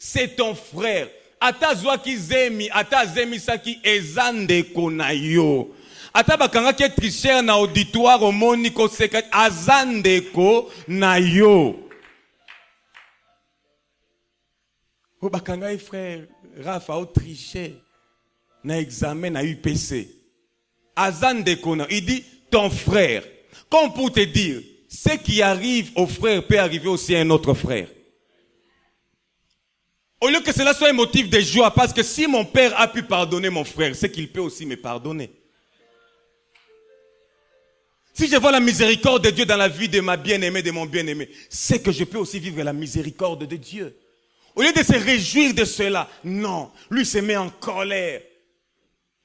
c'est ton frère. Ata zwaki zemi, ata zemi saki ezande konayo. Ata bakanga ki tricher na auditoire omoni ko secret azande konayo. O bakanga frère Rafa o tricher na examen na UPC. Azande konayo. Il dit ton frère. Comme pour te dire, ce qui arrive au frère peut arriver aussi à un autre frère. Au lieu que cela soit un motif de joie, parce que si mon père a pu pardonner mon frère, c'est qu'il peut aussi me pardonner. Si je vois la miséricorde de Dieu dans la vie de ma bien-aimée, de mon bien-aimé, c'est que je peux aussi vivre la miséricorde de Dieu. Au lieu de se réjouir de cela, non, lui se met en colère.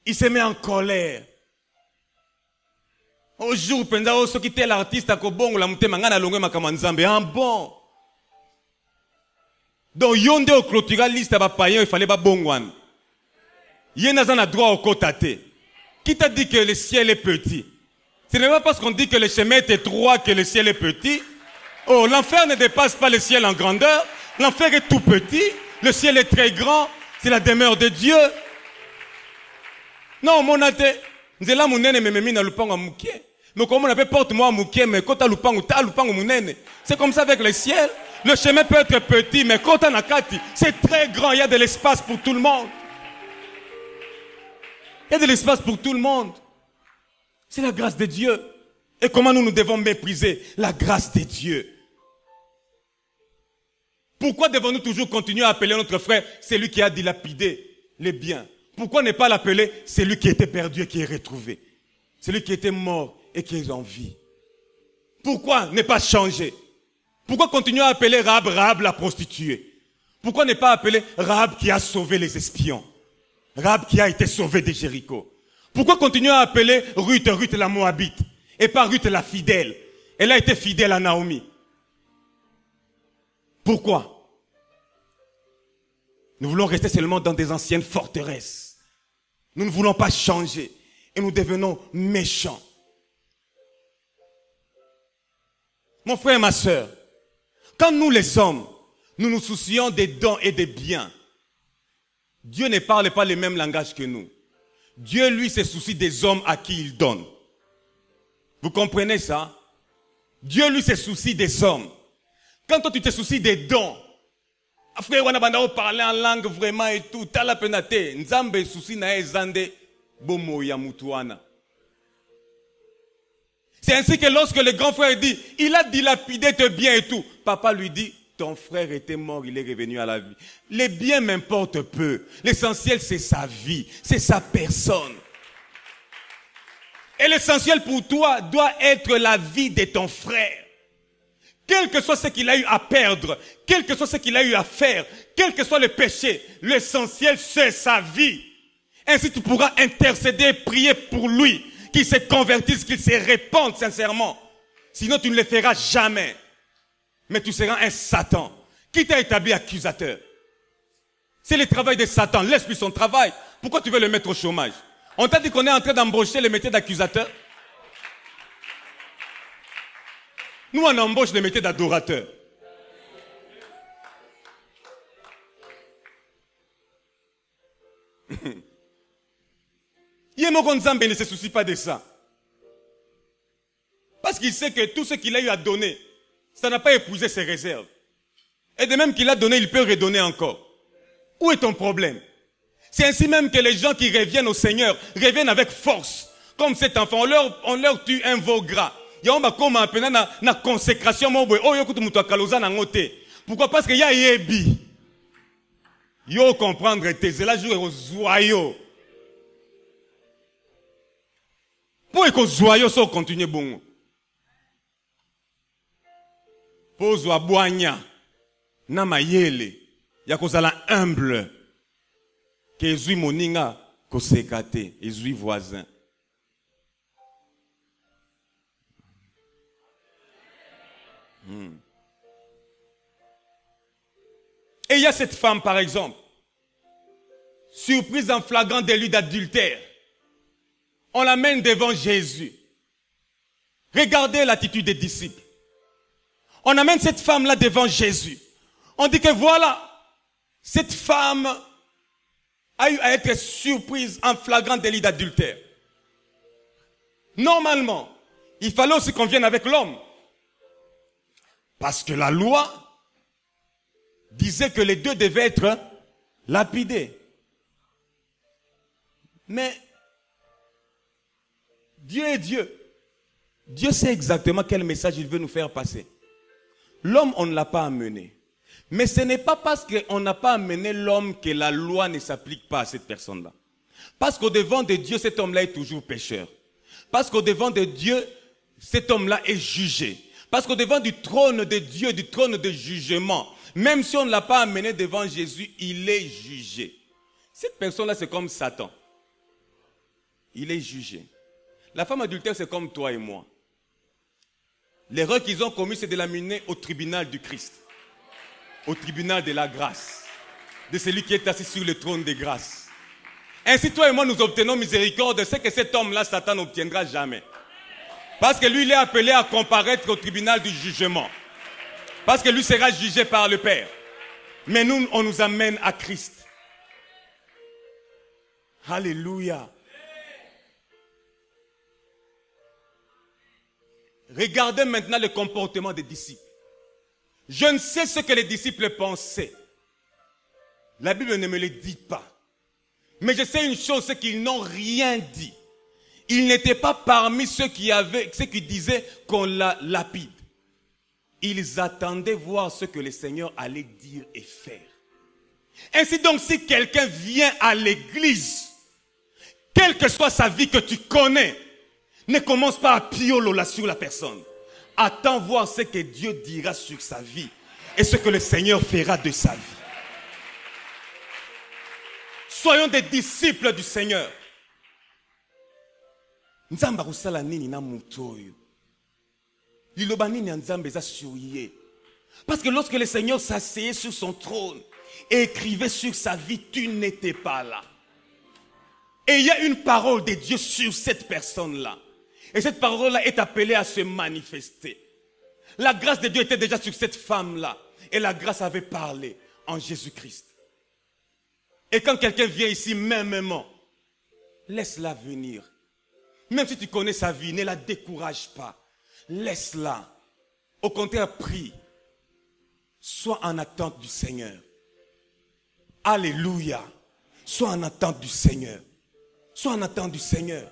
Il se met en colère. Au jour, pendant ce qui était l'artiste à Kobongo, la montée mangana longue makamanzambe, en bon. Donc, yonde au clôtural liste à païen, il fallait pas bongwan. Yenazan a droit au kotate. Qui t'a dit que le ciel est petit? Ce n'est pas parce qu'on dit que le chemin est étroit que le ciel est petit. Oh, l'enfer ne dépasse pas le ciel en grandeur. L'enfer est tout petit. Le ciel est très grand. C'est la demeure de Dieu. Non, mon ate. Nzela munene mememi na lupango mukie. Mais comment on appelle porte-moi mukie, mais quand t'as lupango munene. C'est comme ça avec le ciel. Le chemin peut être petit, mais quand on a Kati, c'est très grand. Il y a de l'espace pour tout le monde. Il y a de l'espace pour tout le monde. C'est la grâce de Dieu. Et comment nous devons mépriser la grâce de Dieu? Pourquoi devons-nous toujours continuer à appeler notre frère celui qui a dilapidé les biens? Pourquoi ne pas l'appeler celui qui était perdu et qui est retrouvé? Celui qui était mort et qui est en vie. Pourquoi ne pas changer? Pourquoi continuer à appeler Rahab la prostituée? Pourquoi ne pas appeler Rahab qui a sauvé les espions? Rahab qui a été sauvé de Jéricho. Pourquoi continuer à appeler Ruth la Moabite et pas Ruth la fidèle? Elle a été fidèle à Naomi. Pourquoi? Nous voulons rester seulement dans des anciennes forteresses. Nous ne voulons pas changer et nous devenons méchants. Mon frère et ma soeur, quand nous les hommes, nous nous soucions des dons et des biens, Dieu ne parle pas le même langage que nous. Dieu, lui, se soucie des hommes à qui il donne. Vous comprenez ça? Dieu, lui, se soucie des hommes. Quand toi, tu te soucies des dons, frère, on a parlé en langue vraiment et tout, t'as la pénalité. Nzambe souci na ezande bomo ya mutuana. C'est ainsi que lorsque le grand frère dit, il a dilapidé tes biens et tout, papa lui dit, ton frère était mort, il est revenu à la vie. Les biens m'importent peu. L'essentiel, c'est sa vie, c'est sa personne. Et l'essentiel pour toi doit être la vie de ton frère. Quel que soit ce qu'il a eu à perdre, quel que soit ce qu'il a eu à faire, quel que soit le péché, l'essentiel, c'est sa vie. Ainsi, tu pourras intercéder, prier pour lui, qu'il se convertisse, qu'il se répande sincèrement. Sinon, tu ne le feras jamais. Mais tu seras un Satan qui t'a établi accusateur. C'est le travail de Satan. Laisse-lui son travail. Pourquoi tu veux le mettre au chômage? On t'a dit qu'on est en train d'embaucher le métier d'accusateur. Nous, on embauche le métier d'adorateur. Yemoko Nzambe ne se soucie pas de ça. Parce qu'il sait que tout ce qu'il a eu à donner, ça n'a pas épousé ses réserves. Et de même qu'il a donné, il peut redonner encore. Où est ton problème? C'est ainsi même que les gens qui reviennent au Seigneur reviennent avec force. Comme cet enfant, on leur tue un veau gras. Il y a une consécration. Pourquoi? Parce qu'il y a yebi. Yo comprendre tes là jouer au joyau. Pour que joyau soit continue bon. Pose wa boanya na mayele ya kozala humble ke ezui moninga kosekate ezui voisin. Et il y a cette femme par exemple, surprise en flagrant délit d'adultère. On l'amène devant Jésus. Regardez l'attitude des disciples. On amène cette femme-là devant Jésus. On dit que voilà, cette femme a eu à être surprise en flagrant délit d'adultère. Normalement, il fallait aussi qu'on vienne avec l'homme. Parce que la loi disait que les deux devaient être lapidés. Mais Dieu est Dieu. Dieu sait exactement quel message il veut nous faire passer. L'homme, on ne l'a pas amené. Mais ce n'est pas parce qu'on n'a pas amené l'homme que la loi ne s'applique pas à cette personne-là. Parce qu'au devant de Dieu, cet homme-là est toujours pécheur. Parce qu'au devant de Dieu, cet homme-là est jugé. Parce qu'au devant du trône de Dieu, du trône de jugement, même si on ne l'a pas amené devant Jésus, il est jugé. Cette personne-là, c'est comme Satan. Il est jugé. La femme adultère, c'est comme toi et moi. L'erreur qu'ils ont commise, c'est de l'amener au tribunal du Christ. Au tribunal de la grâce. De celui qui est assis sur le trône de grâce. Ainsi, toi et moi, nous obtenons miséricorde. C'est que cet homme-là, Satan n'obtiendra jamais. Parce que lui, il est appelé à comparaître au tribunal du jugement. Parce que lui sera jugé par le Père. Mais nous, on nous amène à Christ. Alléluia. Regardez maintenant le comportement des disciples. Je ne sais ce que les disciples pensaient. La Bible ne me le dit pas. Mais je sais une chose, c'est qu'ils n'ont rien dit. Ils n'étaient pas parmi ceux qui disaient qu'on la lapide. Ils attendaient voir ce que le Seigneur allait dire et faire. Ainsi donc, si quelqu'un vient à l'église, quelle que soit sa vie que tu connais, ne commence pas à piolola sur la personne. Attends voir ce que Dieu dira sur sa vie et ce que le Seigneur fera de sa vie. Soyons des disciples du Seigneur. Nzamba kusala nini na mutu oyo. Liloba nini ya Nzambe eza surye. Parce que lorsque le Seigneur s'asseyait sur son trône et écrivait sur sa vie, tu n'étais pas là. Et il y a une parole de Dieu sur cette personne-là. Et cette parole-là est appelée à se manifester. La grâce de Dieu était déjà sur cette femme-là. Et la grâce avait parlé en Jésus-Christ. Et quand quelqu'un vient ici, mêmement, laisse-la venir. Même si tu connais sa vie, ne la décourage pas. Laisse-la. Au contraire, prie. Sois en attente du Seigneur. Alléluia. Sois en attente du Seigneur. Sois en attente du Seigneur.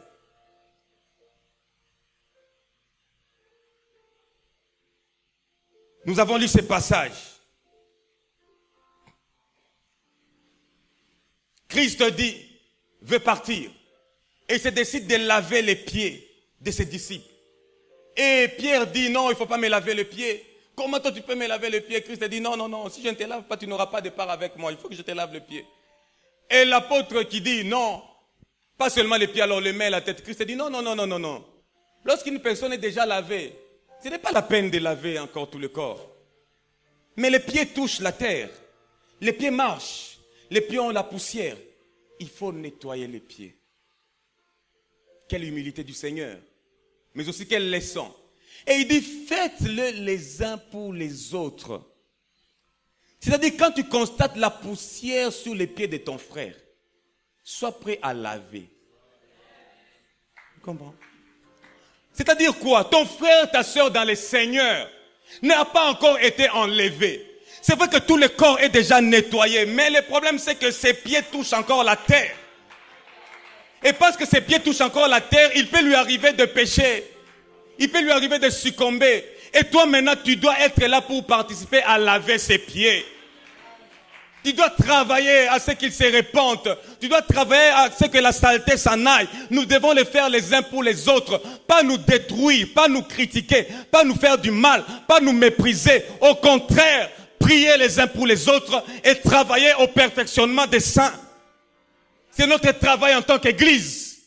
Nous avons lu ces passages. Christ dit, veut partir. Et il se décide de laver les pieds de ses disciples. Et Pierre dit, non, il ne faut pas me laver les pieds. Comment toi tu peux me laver les pieds? Christ dit, non, non, non, si je ne te lave pas, tu n'auras pas de part avec moi. Il faut que je te lave les pieds. Et l'apôtre qui dit, non, pas seulement les pieds, alors les mains et la tête. Christ dit, non, non, non, non, non, non. Lorsqu'une personne est déjà lavée, ce n'est pas la peine de laver encore tout le corps. Mais les pieds touchent la terre. Les pieds marchent. Les pieds ont la poussière. Il faut nettoyer les pieds. Quelle humilité du Seigneur. Mais aussi quelle leçon. Et il dit, faites-le les uns pour les autres. C'est-à-dire, quand tu constates la poussière sur les pieds de ton frère, sois prêt à laver. Tu comprends? C'est-à-dire quoi? Ton frère, ta soeur dans le Seigneur n'a pas encore été enlevé. C'est vrai que tout le corps est déjà nettoyé, mais le problème c'est que ses pieds touchent encore la terre. Et parce que ses pieds touchent encore la terre, il peut lui arriver de pécher. Il peut lui arriver de succomber. Et toi maintenant, tu dois être là pour participer à laver ses pieds. Tu dois travailler à ce qu'il se répande. Tu dois travailler à ce que la saleté s'en aille. Nous devons le faire les uns pour les autres. Pas nous détruire, pas nous critiquer, pas nous faire du mal, pas nous mépriser. Au contraire, prier les uns pour les autres et travailler au perfectionnement des saints. C'est notre travail en tant qu'Église.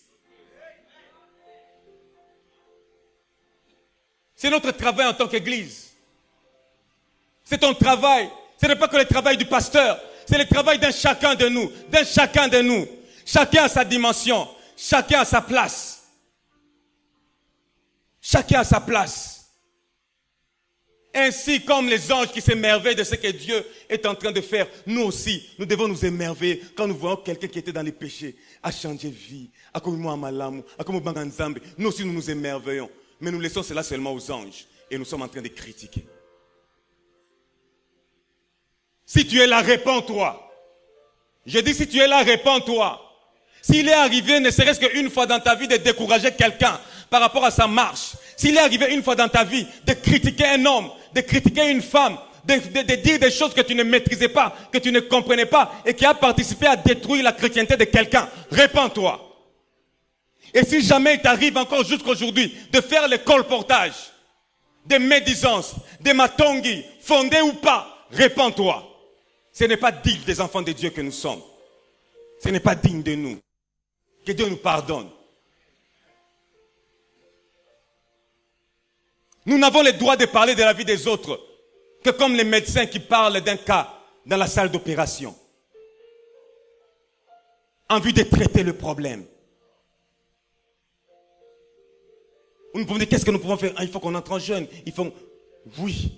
C'est notre travail en tant qu'Église. C'est ton travail. Ce n'est pas que le travail du pasteur. C'est le travail d'un chacun de nous. D'un chacun de nous. Chacun a sa dimension. Chacun a sa place. Chacun a sa place. Ainsi comme les anges qui s'émerveillent de ce que Dieu est en train de faire, nous aussi, nous devons nous émerveiller quand nous voyons quelqu'un qui était dans les péchés, a changé de vie, a commis moi malamu, a commis banganzambe. Nous aussi nous nous émerveillons. Mais nous laissons cela seulement aux anges. Et nous sommes en train de critiquer. Si tu es là, répands-toi. Je dis si tu es là, répands-toi. S'il est arrivé, ne serait-ce qu'une fois dans ta vie, de décourager quelqu'un par rapport à sa marche. S'il est arrivé une fois dans ta vie de critiquer un homme, de critiquer une femme, de dire des choses que tu ne maîtrisais pas, que tu ne comprenais pas et qui a participé à détruire la chrétienté de quelqu'un, répands-toi. Et si jamais il t'arrive encore jusqu'aujourd'hui de faire le colportage, des médisances, des matongi, fondés ou pas, répands-toi. Ce n'est pas digne des enfants de Dieu que nous sommes. Ce n'est pas digne de nous. Que Dieu nous pardonne. Nous n'avons le droit de parler de la vie des autres que comme les médecins qui parlent d'un cas dans la salle d'opération en vue de traiter le problème. Nous pouvons dire qu'est-ce que nous pouvons faire? Il faut qu'on entre en jeûne. Il faut... Oui.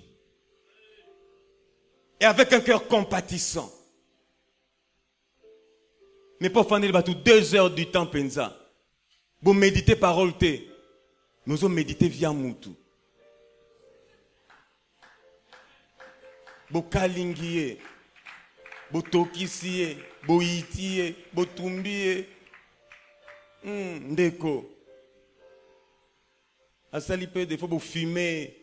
Et avec un cœur compatissant. Mais pour faire 2 heures du temps penza. Vous méditez parole té. Nous allons méditer via Moutou. bokalingiye, botokisiye, boitiye, botumbiye. Ndeko. Asali peu des fois bofumer.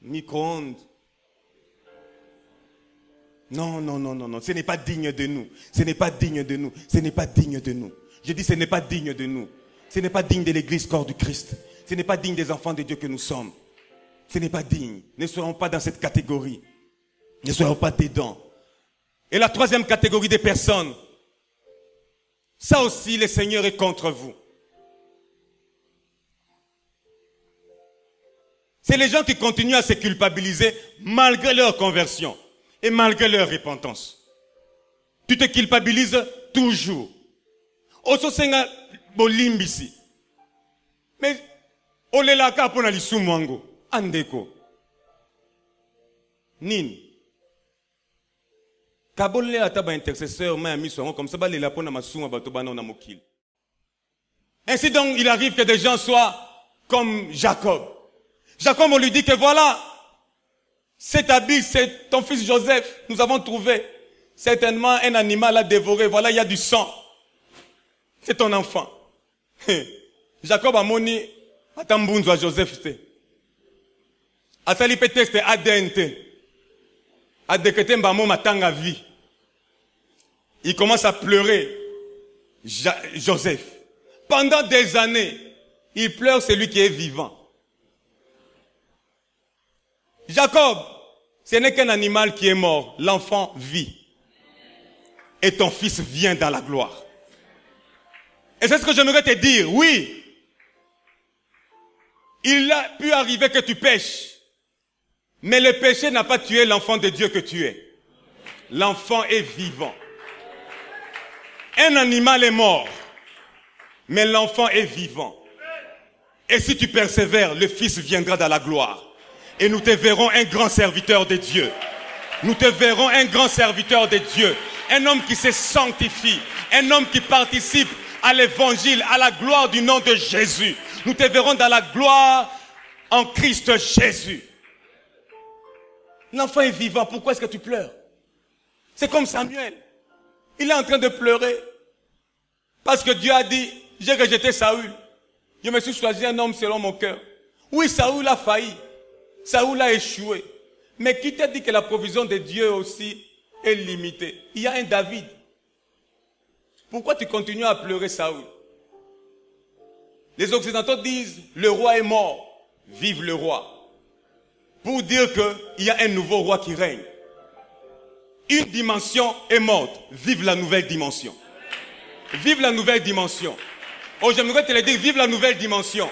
Micro-ondes. Non, non, non, non, non. Ce n'est pas digne de nous. Ce n'est pas digne de nous. Ce n'est pas digne de nous. Je dis ce n'est pas digne de nous. Ce n'est pas digne de l'église corps du Christ. Ce n'est pas digne des enfants de Dieu que nous sommes. Ce n'est pas digne. Ne soyons pas dans cette catégorie. Ne soyons pas dedans. Et la troisième catégorie des personnes, ça aussi le Seigneur est contre vous. C'est les gens qui continuent à se culpabiliser malgré leur conversion et malgré leur repentance. Tu te culpabilises toujours. Oso senga bolimbisi. Mais olelaka pona lisumwango andeko. Nini. Kabole ataba intercesseur mais ami souvent comme ça ba lela pona masuma bato bana na mokil. Ainsi donc il arrive que des gens soient comme Jacob. Jacob, on lui dit que voilà, cet habit, c'est ton fils Joseph. Nous avons trouvé certainement un animal à dévorer. Voilà, il y a du sang. C'est ton enfant. Jacob a moni, atambunzo à Joseph. Atali peteste adente. Adekete mbamo matanga vie. Il commence à pleurer. Joseph. Pendant des années, il pleure celui qui est vivant. Jacob, ce n'est qu'un animal qui est mort. L'enfant vit. Et ton fils vient dans la gloire. Et c'est ce que j'aimerais te dire. Oui. Il a pu arriver que tu pêches. Mais le péché n'a pas tué l'enfant de Dieu que tu es. L'enfant est vivant. Un animal est mort. Mais l'enfant est vivant. Et si tu persévères, le fils viendra dans la gloire. Et nous te verrons un grand serviteur de Dieu. Nous te verrons un grand serviteur de Dieu. Un homme qui se sanctifie. Un homme qui participe à l'évangile, à la gloire du nom de Jésus. Nous te verrons dans la gloire en Christ Jésus. L'enfant est vivant. Pourquoi est-ce que tu pleures? C'est comme Samuel. Il est en train de pleurer. Parce que Dieu a dit, j'ai rejeté Saül. Je me suis choisi un homme selon mon cœur. Oui, Saül a failli. Saül a échoué. Mais qui t'a dit que la provision de Dieu aussi est limitée? Il y a un David. Pourquoi tu continues à pleurer Saül? Les Occidentaux disent, le roi est mort, vive le roi. Pour dire qu'il y a un nouveau roi qui règne. Une dimension est morte, vive la nouvelle dimension. Vive la nouvelle dimension. Oh, j'aimerais te le dire, vive la nouvelle dimension.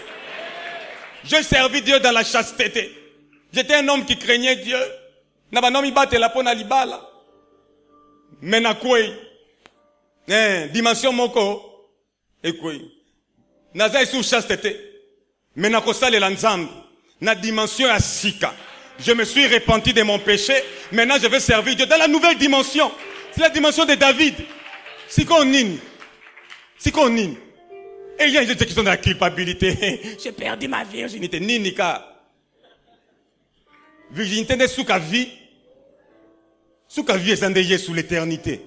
Je servis Dieu dans la chasteté. J'étais un homme qui craignait Dieu. Nabanomi bate la pona libala. Menakwe. Dimension moko. Ekwe. Naza sous chasteté. Menako sale l'ensemble. Na dimension à sika. Je me suis repenti de mon péché. Maintenant je vais servir Dieu dans la nouvelle dimension. C'est la dimension de David. Siko nini. Siko nini. Et il y a des gens qui sont dans la culpabilité. J'ai perdu ma virginité. Ninika. Virginité n'est sous la vie. Sous la vie est endeuillée sous l'éternité.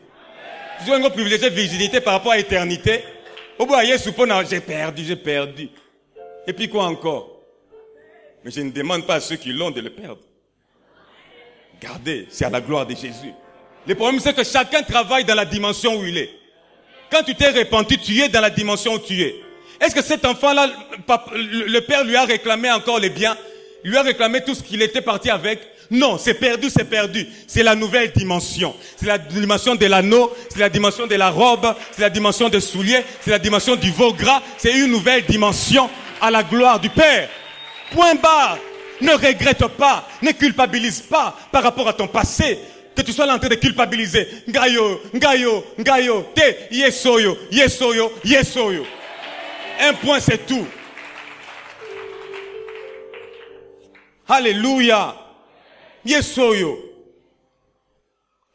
Je suis un privilégié de virginité par rapport à l'éternité. Au bout de j'ai perdu. Et puis quoi encore? Mais je ne demande pas à ceux qui l'ont de le perdre. Regardez, c'est à la gloire de Jésus. Le problème c'est que chacun travaille dans la dimension où il est. Quand tu t'es repenti, tu es dans la dimension où tu es. Est-ce que cet enfant-là, le père lui a réclamé encore les biens? Lui a réclamé tout ce qu'il était parti avec? Non, c'est perdu, c'est perdu. C'est la nouvelle dimension. C'est la dimension de l'anneau, c'est la dimension de la robe, c'est la dimension des souliers, c'est la dimension du veau gras. C'est une nouvelle dimension à la gloire du Père. Point barre. Ne regrette pas, ne culpabilise pas par rapport à ton passé. Que tu sois là en train de culpabiliser. Ngayo, te, yesoyo. Un point, c'est tout. Alléluia. Yesoyo.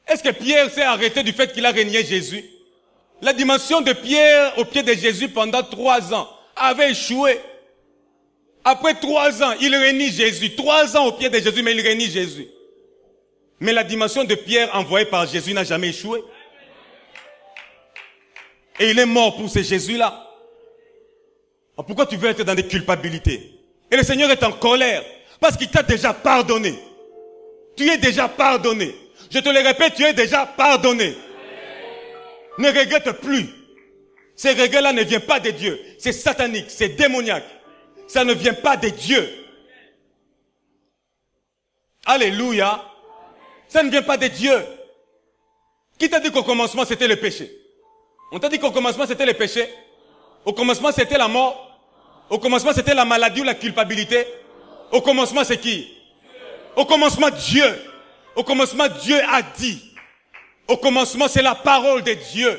Est-ce que Pierre s'est arrêté du fait qu'il a renié Jésus? La dimension de Pierre au pied de Jésus pendant 3 ans avait échoué. Après 3 ans, il renie Jésus. 3 ans au pied de Jésus, mais il renie Jésus. Mais la dimension de Pierre envoyée par Jésus n'a jamais échoué. Et il est mort pour ce Jésus-là. Pourquoi tu veux être dans des culpabilités? Et le Seigneur est en colère parce qu'il t'a déjà pardonné. Tu es déjà pardonné. Je te le répète, tu es déjà pardonné. Ne regrette plus. Ces regrets-là ne viennent pas de Dieu. C'est satanique, c'est démoniaque. Ça ne vient pas de Dieu. Alléluia. Ça ne vient pas de Dieu. Qui t'a dit qu'au commencement c'était le péché? On t'a dit qu'au commencement c'était le péché? Au commencement c'était la mort? Au commencement c'était la maladie ou la culpabilité? Au commencement c'est qui? Au commencement Dieu. Au commencement Dieu a dit. Au commencement c'est la parole de Dieu.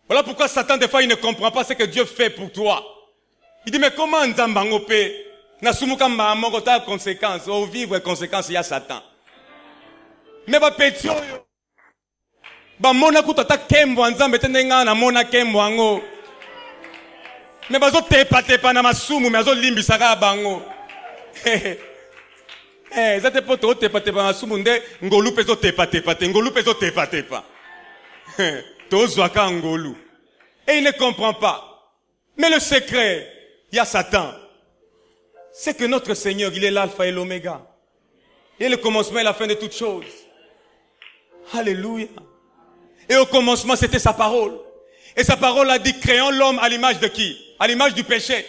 Voilà pourquoi Satan des fois il ne comprend pas ce que Dieu fait pour toi. Il dit mais comment Nzambango pe na sumuka mamango ta conséquence au vivre conséquence il y a Satan. Mais ba petio yo ba mona kutata kembo Nzambe tendenga na mona kembo ango. Mais bazo tepa na masumu mais bazo limbisaka bango. Zate poto tepa na masumu nde ngolu pezo tepa ngolu pezo tepa. Tozwaka ngolu. Et il ne comprend pas. Mais le secret, il y a Satan. C'est que notre Seigneur, il est l'alpha et l'oméga. Il est le commencement et la fin de toutes choses. Alléluia. Et au commencement, c'était sa parole. Et sa parole a dit, créons l'homme à l'image de qui? À l'image du péché.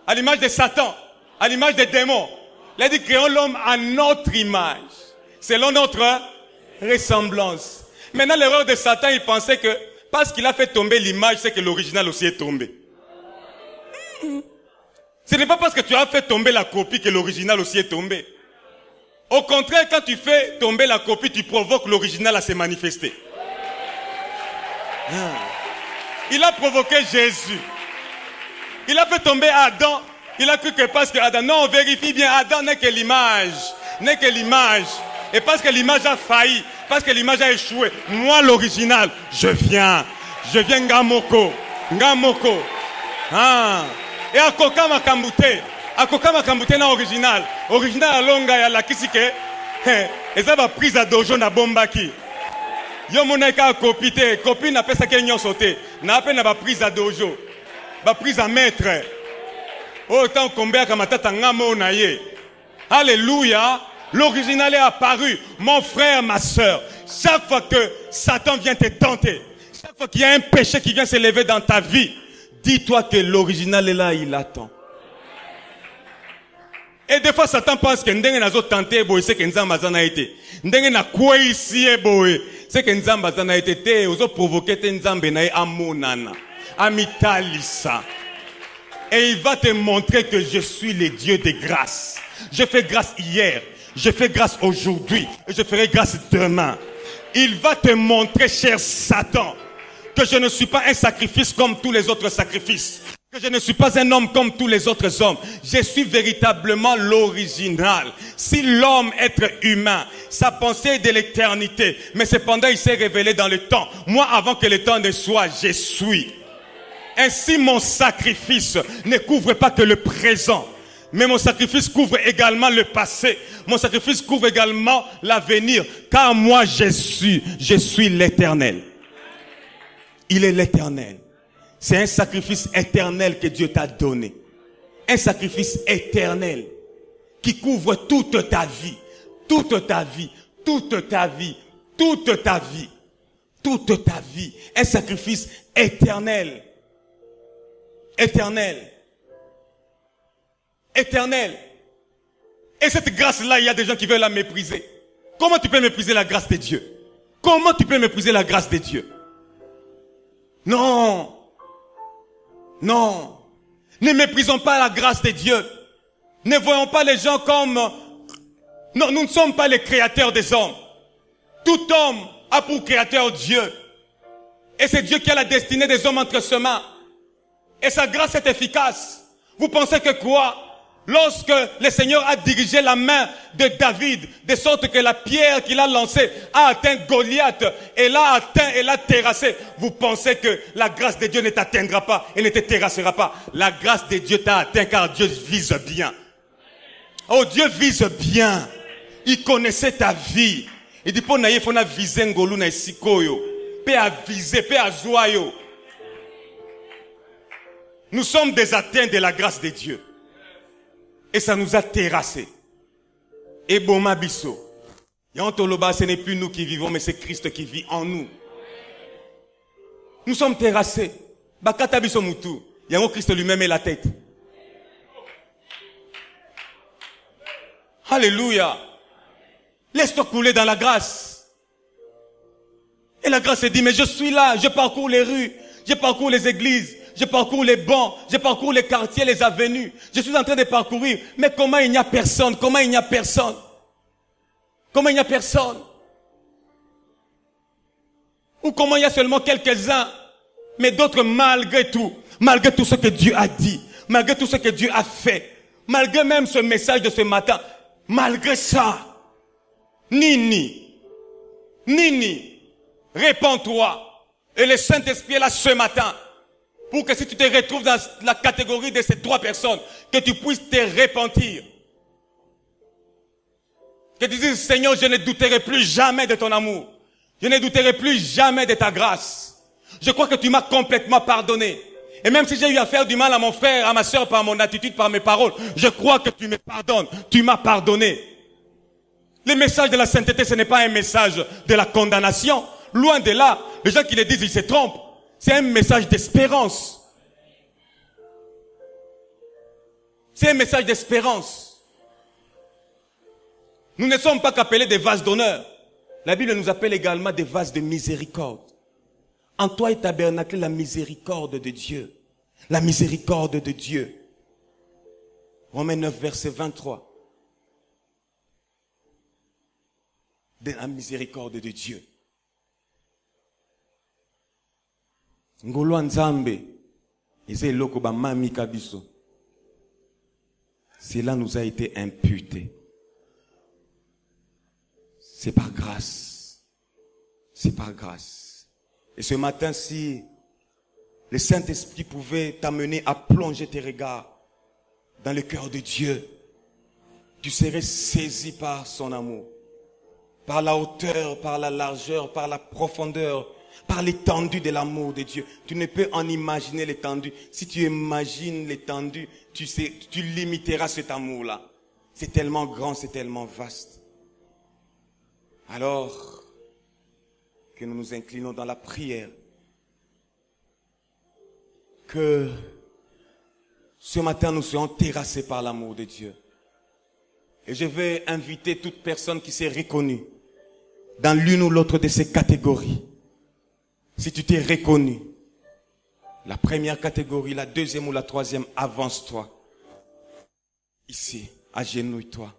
À l'image de Satan. À l'image des démons. Il a dit, créons l'homme à notre image. Selon notre ressemblance. Maintenant, l'erreur de Satan, il pensait que parce qu'il a fait tomber l'image, c'est que l'original aussi est tombé. Ce n'est pas parce que tu as fait tomber la copie que l'original aussi est tombé. Au contraire, quand tu fais tomber la copie, tu provoques l'original à se manifester. Il a provoqué Jésus. Il a fait tomber Adam. Il a cru que parce que Adam, non, on vérifie bien, Adam n'est que l'image. N'est que l'image. Et parce que l'image a failli, parce que l'image a échoué, moi l'original, je viens Ngamoko. Et à Koka Makambute na original alonga ya la kisike, et ça va prise à dojo na bombaki. Yo moneka copie na pesa kenyo sauté, na peine na ba prise à dojo, ba prise à maître. Autant combien comme tata ngamo na ye. Alléluia. L'original est apparu, mon frère, ma sœur. Chaque fois que Satan vient te tenter, chaque fois qu'il y a un péché qui vient s'élever dans ta vie, dis-toi que l'original est là, il attend. Et des fois, Satan pense que ndenge nazo tenté boy, c'est que Nzamba zana été. Ndenge na quoi ici boy, c'est que Nzamba zana été te, ozo provoquer te Nzambe na amonana, amitalisa. Et il va te montrer que je suis le Dieu de grâce. Je fais grâce hier. Je fais grâce aujourd'hui et je ferai grâce demain. Il va te montrer, cher Satan, que je ne suis pas un sacrifice comme tous les autres sacrifices. Que je ne suis pas un homme comme tous les autres hommes. Je suis véritablement l'original. Si l'homme, être humain, sa pensée est de l'éternité, mais cependant il s'est révélé dans le temps. Moi, avant que le temps ne soit, je suis. Ainsi, mon sacrifice ne couvre pas que le présent. Mais mon sacrifice couvre également le passé. Mon sacrifice couvre également l'avenir. Car moi, je suis l'Éternel. Il est l'Éternel. C'est un sacrifice éternel que Dieu t'a donné. Un sacrifice éternel qui couvre toute ta vie. Toute ta vie. Toute ta vie. Toute ta vie. Toute ta vie. Un sacrifice éternel. Éternel. Éternel. Et cette grâce-là, il y a des gens qui veulent la mépriser. Comment tu peux mépriser la grâce de Dieu? Comment tu peux mépriser la grâce de Dieu? Non. Non. Ne méprisons pas la grâce de Dieu. Ne voyons pas les gens comme... Non, nous ne sommes pas les créateurs des hommes. Tout homme a pour créateur Dieu. Et c'est Dieu qui a la destinée des hommes entre ses mains. Et sa grâce est efficace. Vous pensez que quoi? Lorsque le Seigneur a dirigé la main de David, de sorte que la pierre qu'il a lancée a atteint Goliath, et l'a atteint et l'a terrassé, vous pensez que la grâce de Dieu ne t'atteindra pas et ne te terrassera pas. La grâce de Dieu t'a atteint car Dieu vise bien. Oh, Dieu vise bien. Il connaissait ta vie. Il dit, pour naïe, il faut viser ngolu na isikoyo. Pe à viser, pe à joyau. Nous sommes des atteints de la grâce de Dieu. Et ça nous a terrassés. Et Boma Bisso. Yantoloba, ce n'est plus nous qui vivons, mais c'est Christ qui vit en nous. Nous sommes terrassés. Bakata Bisso Moutou. Yango Christ lui-même est la tête. Alléluia. Laisse-toi couler dans la grâce. Et la grâce dit, mais je suis là, je parcours les rues, je parcours les églises, je parcours les bancs, je parcours les quartiers, les avenues. Je suis en train de parcourir. Mais comment il n'y a personne? Comment il n'y a personne? Comment il n'y a personne? Ou comment il y a seulement quelques-uns? Mais d'autres, malgré tout ce que Dieu a dit, malgré tout ce que Dieu a fait, malgré même ce message de ce matin, malgré ça, Nini, répands-toi. Et le Saint-Esprit est là ce matin. Pour que si tu te retrouves dans la catégorie de ces trois personnes, que tu puisses te repentir. Que tu dises, Seigneur, je ne douterai plus jamais de ton amour. Je ne douterai plus jamais de ta grâce. Je crois que tu m'as complètement pardonné. Et même si j'ai eu à faire du mal à mon frère, à ma soeur, par mon attitude, par mes paroles, je crois que tu me pardonnes. Tu m'as pardonné. Le message de la sainteté, ce n'est pas un message de la condamnation. Loin de là, les gens qui le disent, ils se trompent. C'est un message d'espérance. C'est un message d'espérance. Nous ne sommes pas qu'appelés des vases d'honneur. La Bible nous appelle également des vases de miséricorde. En toi est tabernaclée la miséricorde de Dieu. La miséricorde de Dieu. Romains 9, verset 23. De la miséricorde de Dieu. Ngolo Nzambe, cela nous a été imputé. C'est par grâce. C'est par grâce. Et ce matin, si le Saint-Esprit pouvait t'amener à plonger tes regards dans le cœur de Dieu, tu serais saisi par son amour. Par la hauteur, par la largeur, par la profondeur, par l'étendue de l'amour de Dieu. Tu ne peux en imaginer l'étendue. Si tu imagines l'étendue, tu limiteras cet amour-là. C'est tellement grand, c'est tellement vaste. Alors que nous nous inclinons dans la prière, que ce matin nous soyons terrassés par l'amour de Dieu. Et je vais inviter toute personne qui s'est reconnue dans l'une ou l'autre de ces catégories. Si tu t'es reconnu, la première catégorie, la deuxième ou la troisième, avance-toi. Ici, agenouille-toi.